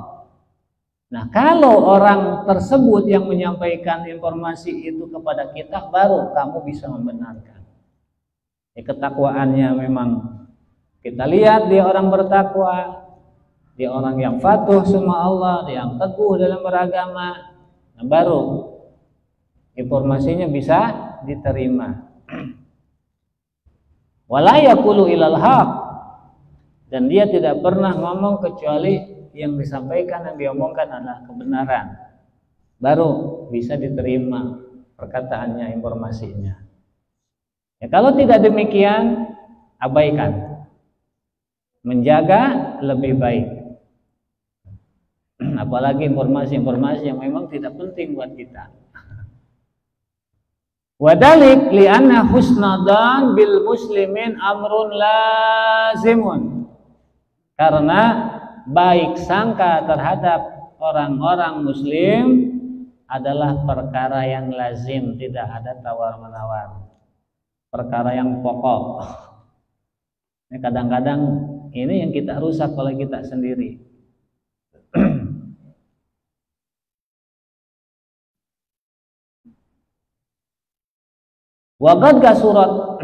Nah, kalau orang tersebut yang menyampaikan informasi itu kepada kita, baru kamu bisa membenarkan. Ketakwaannya memang kita lihat dia orang bertakwa, dia orang yang patuh sama Allah, dia yang teguh dalam beragama, nah baru informasinya bisa diterima. Wala yaqulu ilal haq, dan dia tidak pernah ngomong kecuali yang disampaikan, yang diomongkan adalah kebenaran, baru bisa diterima perkataannya, informasinya. Ya, kalau tidak demikian, abaikan, menjaga lebih baik. Apalagi informasi-informasi yang memang tidak penting buat kita. Wadalik li'anna husnadan bil muslimin amrun lazimun, karena baik sangka terhadap orang-orang muslim adalah perkara yang lazim, tidak ada tawar-menawar, perkara yang pokok. Kadang-kadang ini yang kita rusak oleh kita sendiri. Waqad kasurat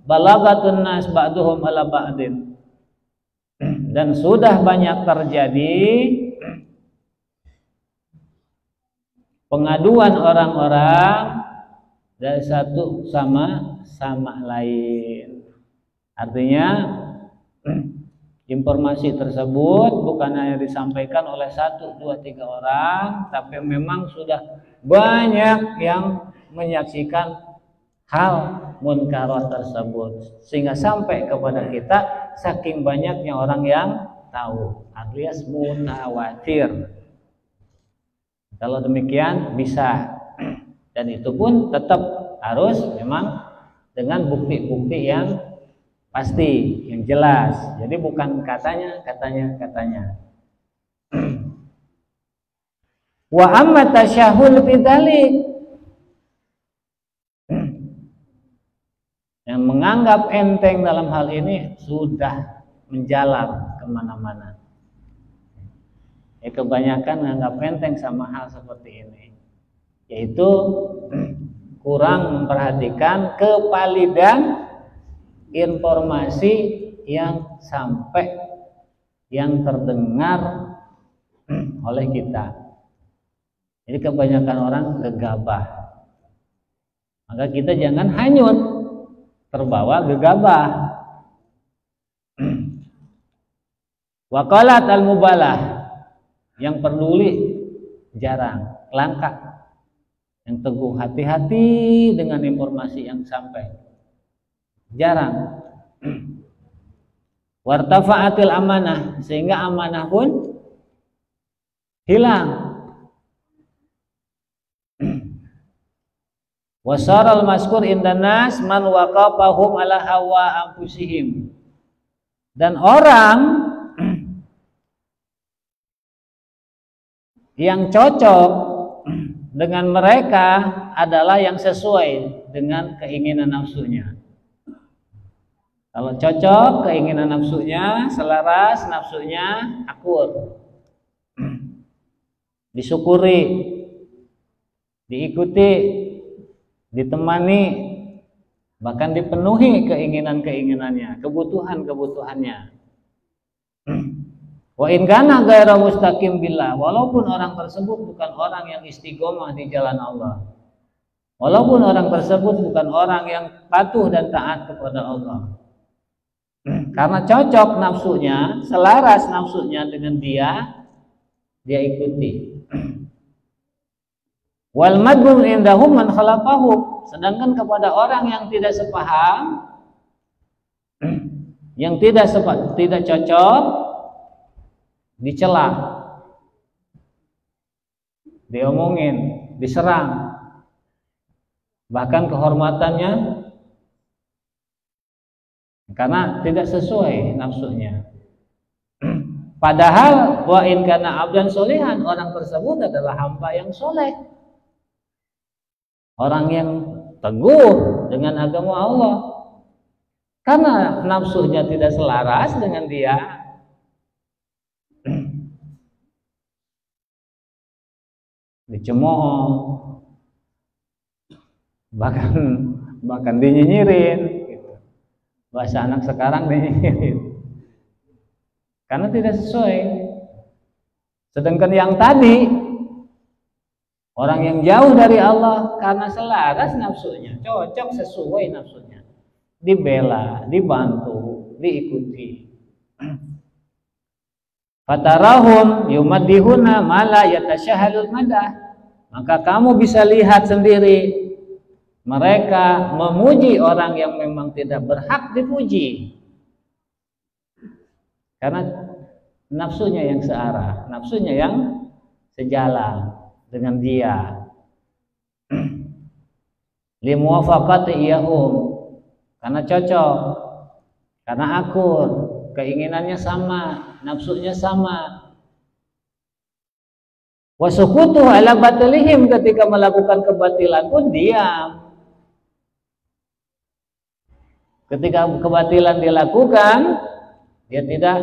balagatun nas ba'duhum ala ba'din, dan sudah banyak terjadi pengaduan orang-orang dari satu sama lain. Artinya informasi tersebut bukan hanya disampaikan oleh 1, 2, 3 orang, tapi memang sudah banyak yang menyaksikan hal munkarat tersebut, sehingga sampai kepada kita saking banyaknya orang yang tahu, alias mutawatir. Kalau demikian bisa, dan itu pun tetap harus memang dengan bukti-bukti yang pasti, yang jelas. Jadi bukan katanya. Wa amma tasyahul bidzalik, yang menganggap enteng dalam hal ini sudah menjalar kemana-mana. Kebanyakan menganggap enteng sama hal seperti ini, yaitu kurang memperhatikan kevalidan informasi yang sampai, yang terdengar oleh kita. Jadi kebanyakan orang gegabah, maka kita jangan hanyut terbawa gegabah. Waqalat al-mubalah, yang peduli jarang, langka. Yang teguh, hati-hati dengan informasi yang sampai, jarang. Wartafa'atil amanah, sehingga amanah pun hilang. Wasaral maskur indanas man waqafahum ala hawa anfusihim, dan orang yang cocok dengan mereka adalah yang sesuai dengan keinginan nafsunya. Kalau cocok keinginan nafsunya, selaras nafsunya, akur, disyukuri, diikuti, ditemani, bahkan dipenuhi keinginan-keinginannya, kebutuhan-kebutuhannya. Wa in kana ghairu mustaqim billah, walaupun orang tersebut bukan orang yang istiqomah di jalan Allah, walaupun orang tersebut bukan orang yang patuh dan taat kepada Allah, karena cocok nafsunya, selaras nafsunya dengan dia ikuti. Wal madhum indahum man khalafahu, sedangkan kepada orang yang tidak sepaham, yang tidak cocok, dicela, diomongin, diserang, bahkan kehormatannya karena tidak sesuai nafsunya. Padahal wa in kana abdan solihan, orang tersebut adalah hamba yang soleh, orang yang teguh dengan agama Allah. Karena nafsunya tidak selaras dengan dia, dicemooh, bahkan dinyinyirin, gitu. Bahasa anak sekarang dinyinyirin, karena tidak sesuai. Sedangkan yang tadi, orang yang jauh dari Allah, karena selaras nafsunya, cocok sesuai nafsunya, dibela, dibantu, diikuti. Fatarahum yumaddihuna mala yatasyahhalul madah, maka kamu bisa lihat sendiri mereka memuji orang yang memang tidak berhak dipuji, karena nafsunya yang searah, nafsunya yang sejalan dengan dia. Limuwafaqati iyahum, karena cocok, karena akur, keinginannya sama, nafsunya sama. Wasukutu ala batilihim, ketika melakukan kebatilan pun diam. Ketika kebatilan dilakukan, dia tidak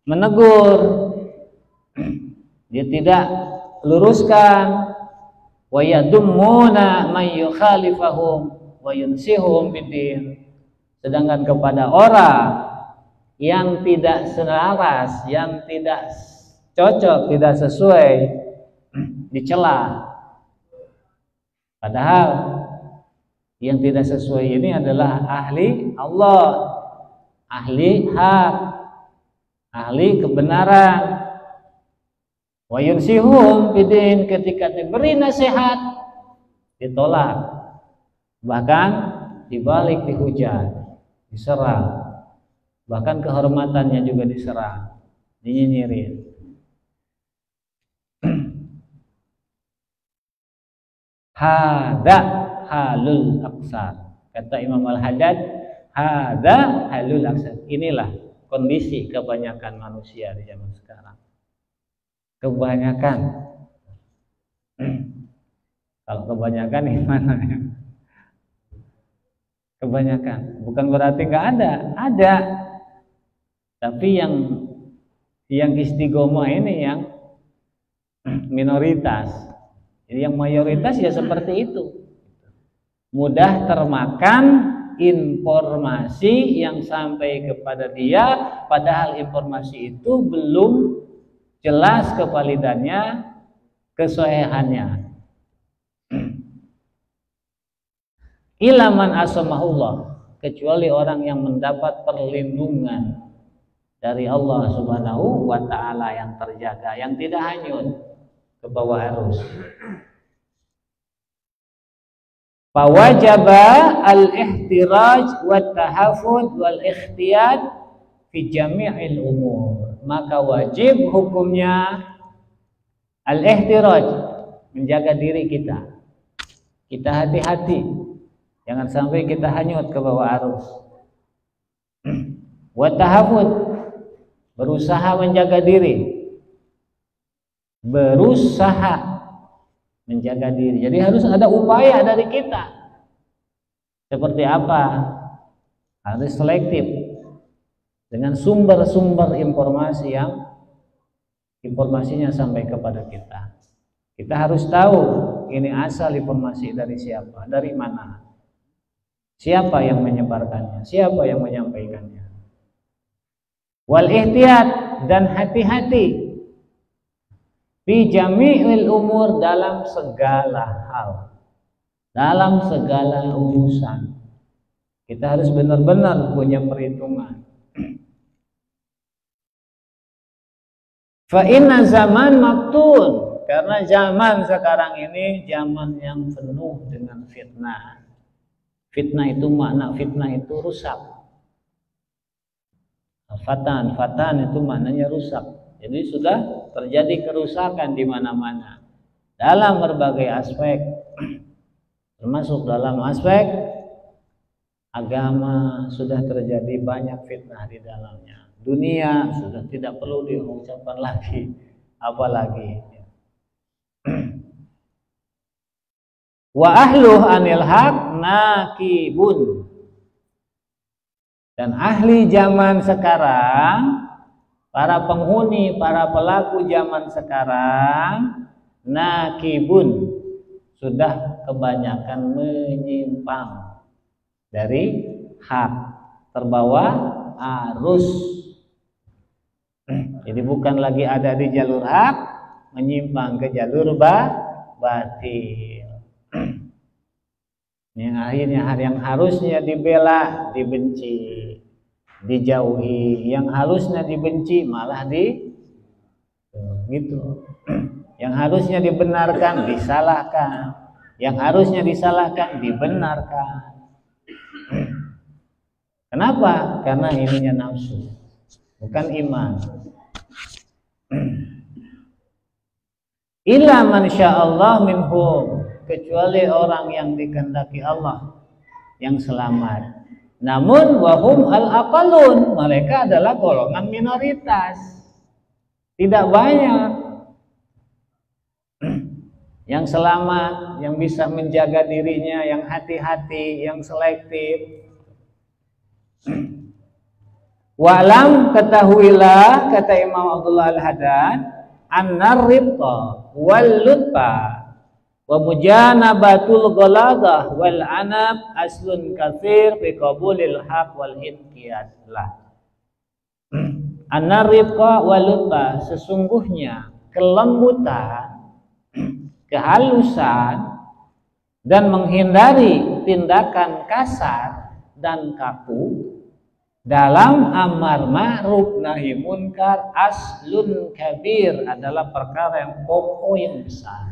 menegur, dia tidak luruskan. Wa yadummuna may yukhalifahum wa yunsihum bidin, sedangkan kepada orang yang tidak selaras, yang tidak cocok, tidak sesuai, dicela. Padahal yang tidak sesuai ini adalah ahli Allah, ahli hak, ahli kebenaran. Wa yunsihum bidin, ketika diberi nasihat ditolak, bahkan dibalik, dihujat, diserang, bahkan kehormatannya juga diserang, dinyinyirin. Hada halul aksar, kata Imam Al-Haddad, hada halul aksar, inilah kondisi kebanyakan manusia di zaman sekarang. Kebanyakan. Kalau kebanyakan gimana ya? Kebanyakan, bukan berarti nggak ada. Tapi yang istiqomah ini yang minoritas. Jadi yang mayoritas ya seperti itu. Mudah termakan informasi yang sampai kepada dia, padahal informasi itu belum jelas kevalidannya, kesohihannya. Ilaman asamahullah, kecuali orang yang mendapat perlindungan dari Allah Subhanahu wa ta'ala yang terjaga, yang tidak hanyut ke bawah arus. Fawajaba al-ihtiraj wa tahafud wal ikhtiyat fi jami'il umur, maka wajib hukumnya al-ihtiraj, menjaga diri kita hati-hati, jangan sampai kita hanyut ke bawah arus. Wa tahafud, berusaha menjaga diri, jadi harus ada upaya dari kita. Seperti apa? Harus selektif dengan sumber-sumber informasi yang informasinya sampai kepada kita. Kita harus tahu ini asal informasi dari siapa, dari mana, siapa yang menyebarkannya, siapa yang menyampaikannya. Wal ihtiyat, dan hati-hati fi jami'il umur, dalam segala hal, dalam segala urusan. Kita harus benar-benar punya perhitungan. Fa inna zaman maftun, karena zaman sekarang ini zaman yang penuh dengan fitnah. Fitnah itu makna fitnah itu rusak. Fatan itu maknanya rusak. Jadi sudah terjadi kerusakan di mana-mana dalam berbagai aspek, termasuk dalam aspek agama sudah terjadi banyak fitnah di dalamnya. Dunia sudah tidak perlu diucapkan lagi, apalagi. Wa ahluh anil haq nakibun, dan ahli zaman sekarang, para penghuni, para pelaku zaman sekarang, nakibun, sudah kebanyakan menyimpang dari hak, terbawa arus. Jadi bukan lagi ada di jalur hak, menyimpang ke jalur batil. Yang akhirnya yang harusnya dibela dibenci, dijauhi, yang harusnya dibenci malah gitu. Yang harusnya dibenarkan disalahkan, yang harusnya disalahkan dibenarkan. Kenapa? Karena ininya nafsu, bukan iman. Illa man sya'allah minhum, kecuali orang yang dikehendaki Allah yang selamat. Namun wahum al-aqalun, mereka adalah golongan minoritas, tidak banyak yang selamat, yang bisa menjaga dirinya, yang hati-hati, yang selektif. Wa'lam, ketahuilah, kata Imam Abdullah Al-Haddad, an-narribqa wal lutfa wa mujanabatul ghaladah wal anab aslun katsir fi qabulil haq wal inqiyad lah. An-narribqa wal lutfa, sesungguhnya kelembutan, kehalusan, dan menghindari tindakan kasar dan kaku dalam amar ma'ruf nahi munkar aslun kabir, adalah perkara yang pokok yang besar.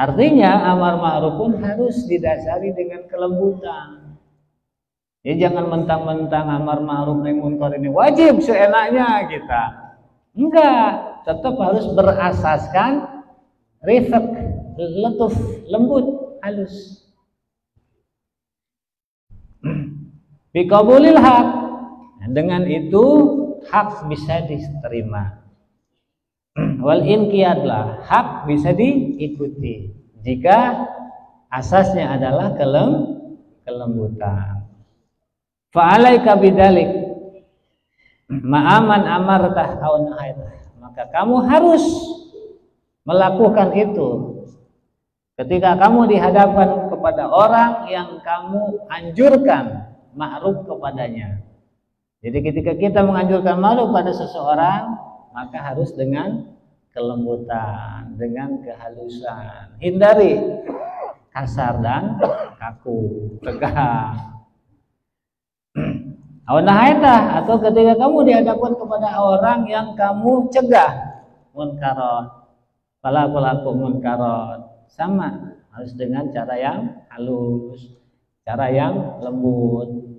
Artinya amar ma'ruf pun harus didasari dengan kelembutan. Ya jangan mentang-mentang amar ma'ruf nahi munkar ini wajib seenaknya kita. Enggak, tetap harus berasaskan rifq, letuf, lembut, halus. Biqabulil haq. Dengan itu hak bisa diterima. Wal inqiyadlah, hak bisa diikuti jika asasnya adalah kelembutan. Fa'alaika bidzalik ma'aman amartah aw nahaitah, maka kamu harus melakukan itu ketika kamu dihadapkan kepada orang yang kamu anjurkan ma'ruf kepadanya. Jadi ketika kita menganjurkan ma'ruf pada seseorang, maka harus dengan kelembutan, dengan kehalusan. Hindari kasar dan kaku, tegas. Aw-nahaitah, atau ketika kamu dihadapkan kepada orang yang kamu cegah munkarat, pelaku munkarat, sama, harus dengan cara yang halus, cara yang lembut.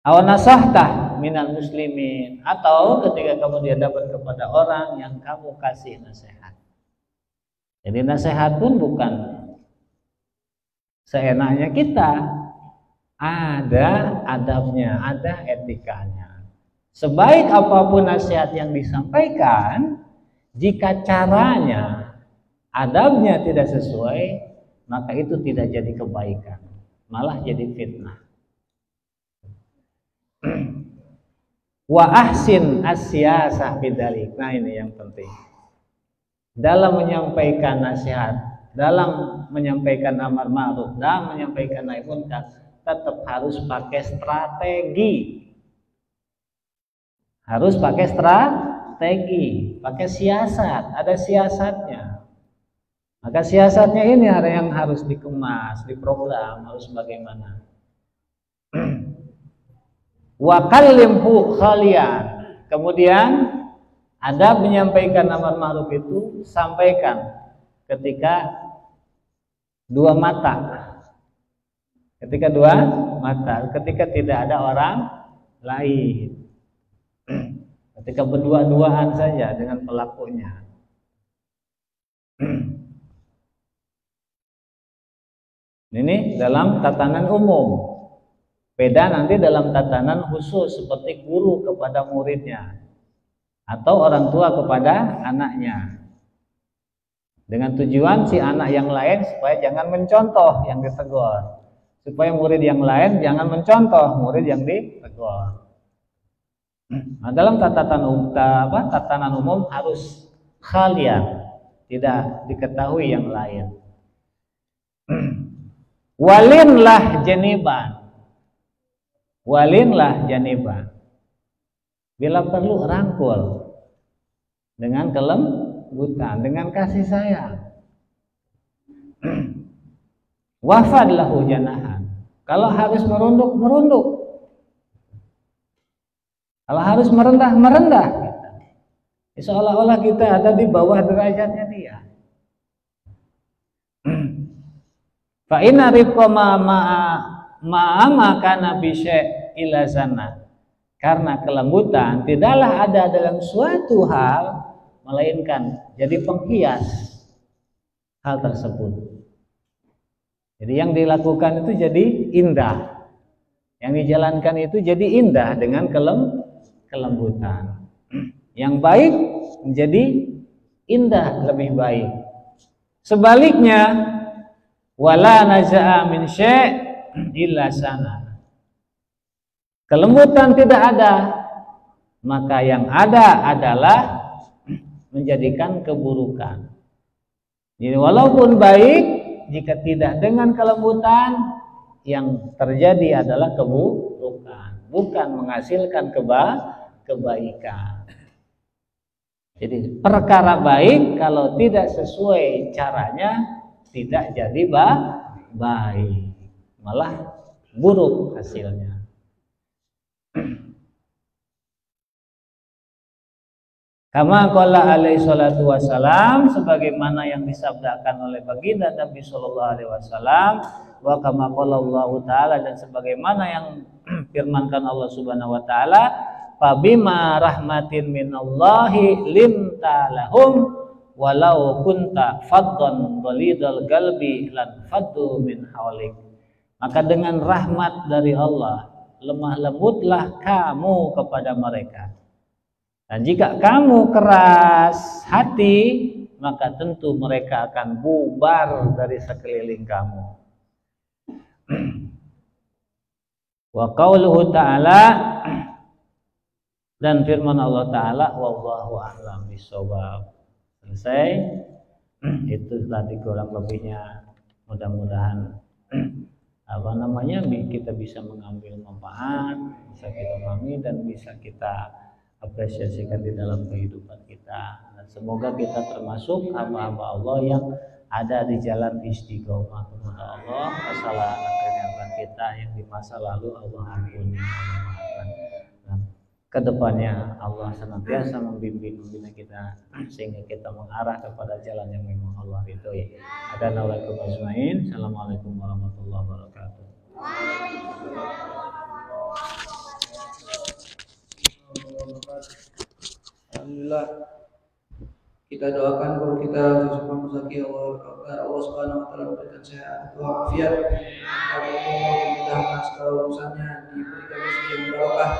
Aw-nasahtah minal muslimin, atau ketika kamu dihadapkan kepada orang yang kamu kasih nasihat. Jadi nasihat pun bukan seenaknya kita, ada adabnya, ada etikanya. Sebaik apapun nasihat yang disampaikan, jika caranya, adabnya tidak sesuai, maka itu tidak jadi kebaikan, malah jadi fitnah. Wa ahsin as-siyasah bidzalik. Nah, ini yang penting. Dalam menyampaikan nasihat, dalam menyampaikan amar ma'ruf, dalam menyampaikan nahi munkar, tetap harus pakai strategi. Harus pakai strategi, pakai siasat, ada siasatnya. Maka siasatnya ini yang harus dikemas, diprogram, harus bagaimana. Wa kallimhu khalian. Kemudian ada menyampaikan amar ma'ruf itu sampaikan ketika dua mata. Ketika dua mata, ketika tidak ada orang lain. Ketika berdua-duaan saja dengan pelakunya. Ini dalam tatanan umum. Beda nanti dalam tatanan khusus seperti guru kepada muridnya atau orang tua kepada anaknya. Dengan tujuan si anak yang lain supaya jangan mencontoh yang ditegur. Supaya murid yang lain jangan mencontoh murid yang ditegur. Nah, dalam tatanan umum harus khalian, tidak diketahui yang lain. Walinlah janiban. Walinlah janiban. Bila perlu rangkul dengan kelembutan, dengan kasih sayang. Wafad lahu janahan. Kalau harus merunduk, merunduk. Kalau harus merendah, merendah. Seolah-olah kita ada di bawah derajatnya dia. Fa inna rifqa ma'ama kana bi ila sana. Karena kelembutan tidaklah ada dalam suatu hal melainkan jadi penghias hal tersebut. Jadi yang dilakukan itu jadi indah, yang dijalankan itu jadi indah dengan kelembutan. Yang baik menjadi indah, lebih baik. Sebaliknya, wala naza'a min syai' illa sana. Kelembutan tidak ada, maka yang ada adalah menjadikan keburukan. Jadi walaupun baik, jika tidak dengan kelembutan, yang terjadi adalah keburukan, bukan menghasilkan kebaikan. Jadi perkara baik kalau tidak sesuai caranya tidak jadi baik, malah buruk hasilnya. Kama qala alaihi salatu wasalam, sebagaimana yang disabdakan oleh baginda Nabi sallallahu alaihi wasallam, wa kama qala Allah taala, dan sebagaimana yang firmankan Allah Subhanahu wa taala, fabima rahmatin minallahi linta lahum walau kunta faddan dhalidal qalbi lan faddu min hawlik. Maka dengan rahmat dari Allah, lemah lembutlah kamu kepada mereka. Dan jika kamu keras hati, maka tentu mereka akan bubar dari sekeliling kamu. Wa qauluhu ta'ala, dan firman Allah Ta'ala, wallahu a'lam bishawab. Selesai. Itu tadi kurang lebihnya. Mudah-mudahan kita bisa mengambil manfaat, bisa kita pahami dan bisa kita apresiasikan di dalam kehidupan kita. Dan semoga kita termasuk hamba-hamba Allah yang ada di jalan istiqomah kepada Allah. Kesalahan kita yang di masa lalu Allah ampuni, Allah maafkan. Dan kedepannya Allah senantiasa membimbing kita sehingga kita mengarah kepada jalan yang memang Allah ridhoi. Assalamualaikum ajmain. Assalamualaikum warahmatullahi wabarakatuh. Alhamdulillah, kita doakan guru kita Ustaz Zaki agar Allah Subhanahu wa taala memberikan sehat walafiat, agar kita segala urusannya diberikan rezeki yang berkah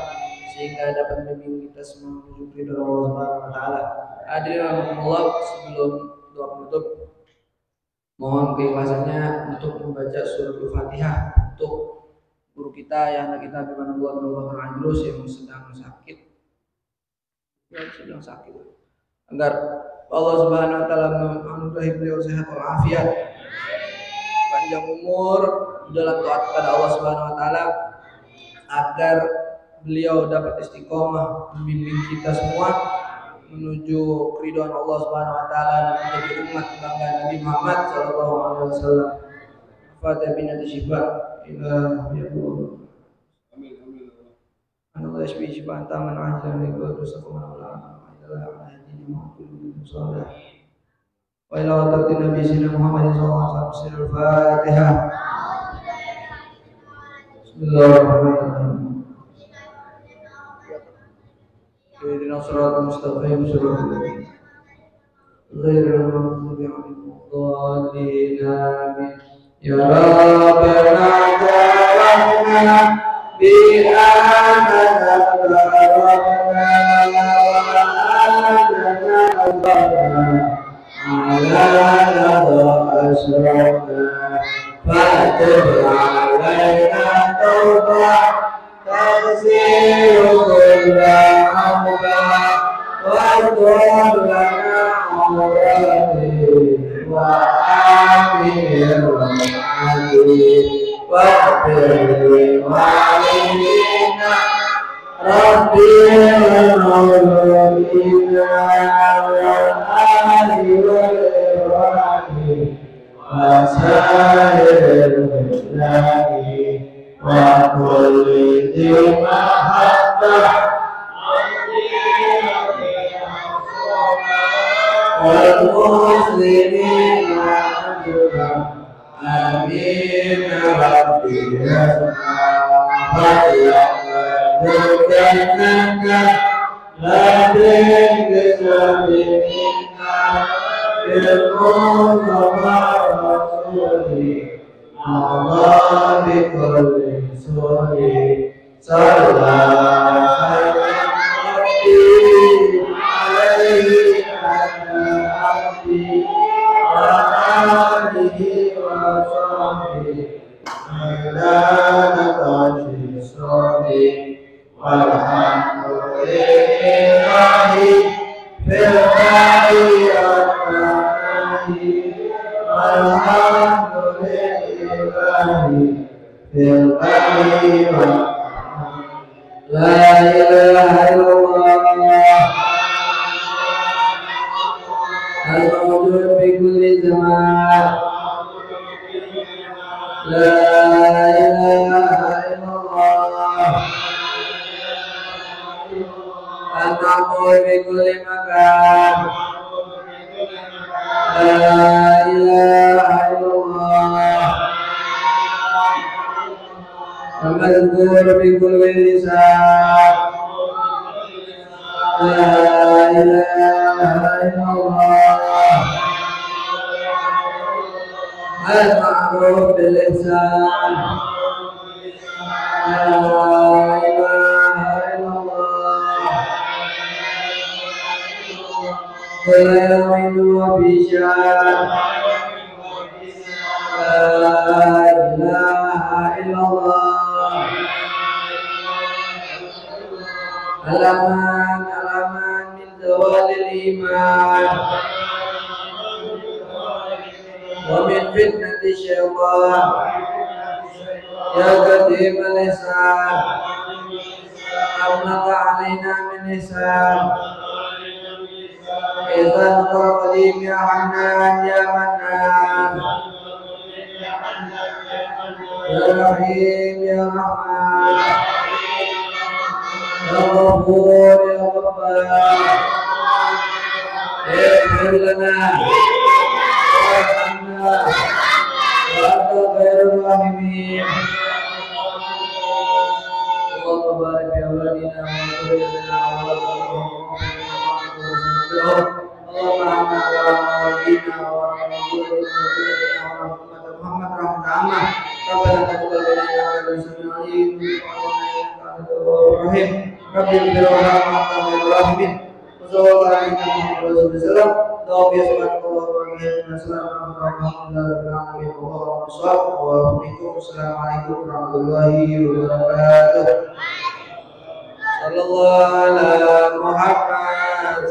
sehingga dapat membimbing kita semua menuju ridha Allah Subhanahu wa taala. Hadirin rahimakumullah, sebelum doa penutup mohon keikhlasannya untuk membaca surah Al-Fatihah untuk guru kita yang anak kita Bimanullah Andrus yang sedang sakit, agar Allah Subhanahu wa taala menganugerahi beliau sehat walafiat, panjang umur dalam taat kepada Allah Subhanahu wa taala, agar beliau dapat istiqomah membimbing kita semua menuju keridhaan Allah Subhanahu wa taala dan menjadi umat bangga Nabi Muhammad sallallahu alaihi wasallam. Fatihah binati syifa ila ya Allah. Amin. Allah yashfi shifa taman ajlan li kulli saqamin wala ila hadini ma'qul salih. Wa ila hadratin Nabi Muhammad sallallahu alaihi wasallam. Al-Fatihah. Bismillahirrahmanirrahim. اهدنا الصراط المستقيم صراط الذين غير المغضوب عليهم ولا الضالين آمين. يا ربنا ترحمنا بأننا تركنا وأننا على أشركنا فتب علينا توبة تغسل كل عمدا واغفر لنا عمرتي وآمن روحتي واغفر لوالدينا ربي وللمؤمنين والآل والإخوان وسائر المسلمين وكل ذي محبة والمسلمين أجمعين. آمين ربي فليعبدك إنك لا تنجز منا بالمصطفى رسولي الله بكل سوري صلى عليه على عبدي وآله وصحبه على نقاش صوتي والحمد لله في الخير والحمد لله في الخير لا إله إلا الله الموجود في كل زمان لا إله إلا الله والمعمور بكل مكان لا إله إلا الله المذكور بكل لسان لا إله إلا الله المعروف بالإحسان لا إله إلا الله كل يوم وفي شان لا إله إلا الله الأمان الأمان من زوال الإيمان ومن فتنة الشيطان يا قديم الإحسان أمنت علينا من إحسان إذا قديم يا حنان يا منان يا رحيم يا رحمن يا غفور يا غفار اغفر لنا وارحمنا وأنت خير الراحمين اللهم بارك في أولادنا وذريتنا اللهم اعنا وعلى والدينا وعلى محمد رحمة عامة ربنا تقبل منا إنك سميع عليم الرحيم رب اغفر وارحم وأنت خير الراحمين وصلى الله على محمد وسلم اللهم يسبحك الله وبحمده السلام عليكم السلام عليكم ورحمة الله وبركاته صلى الله على محمد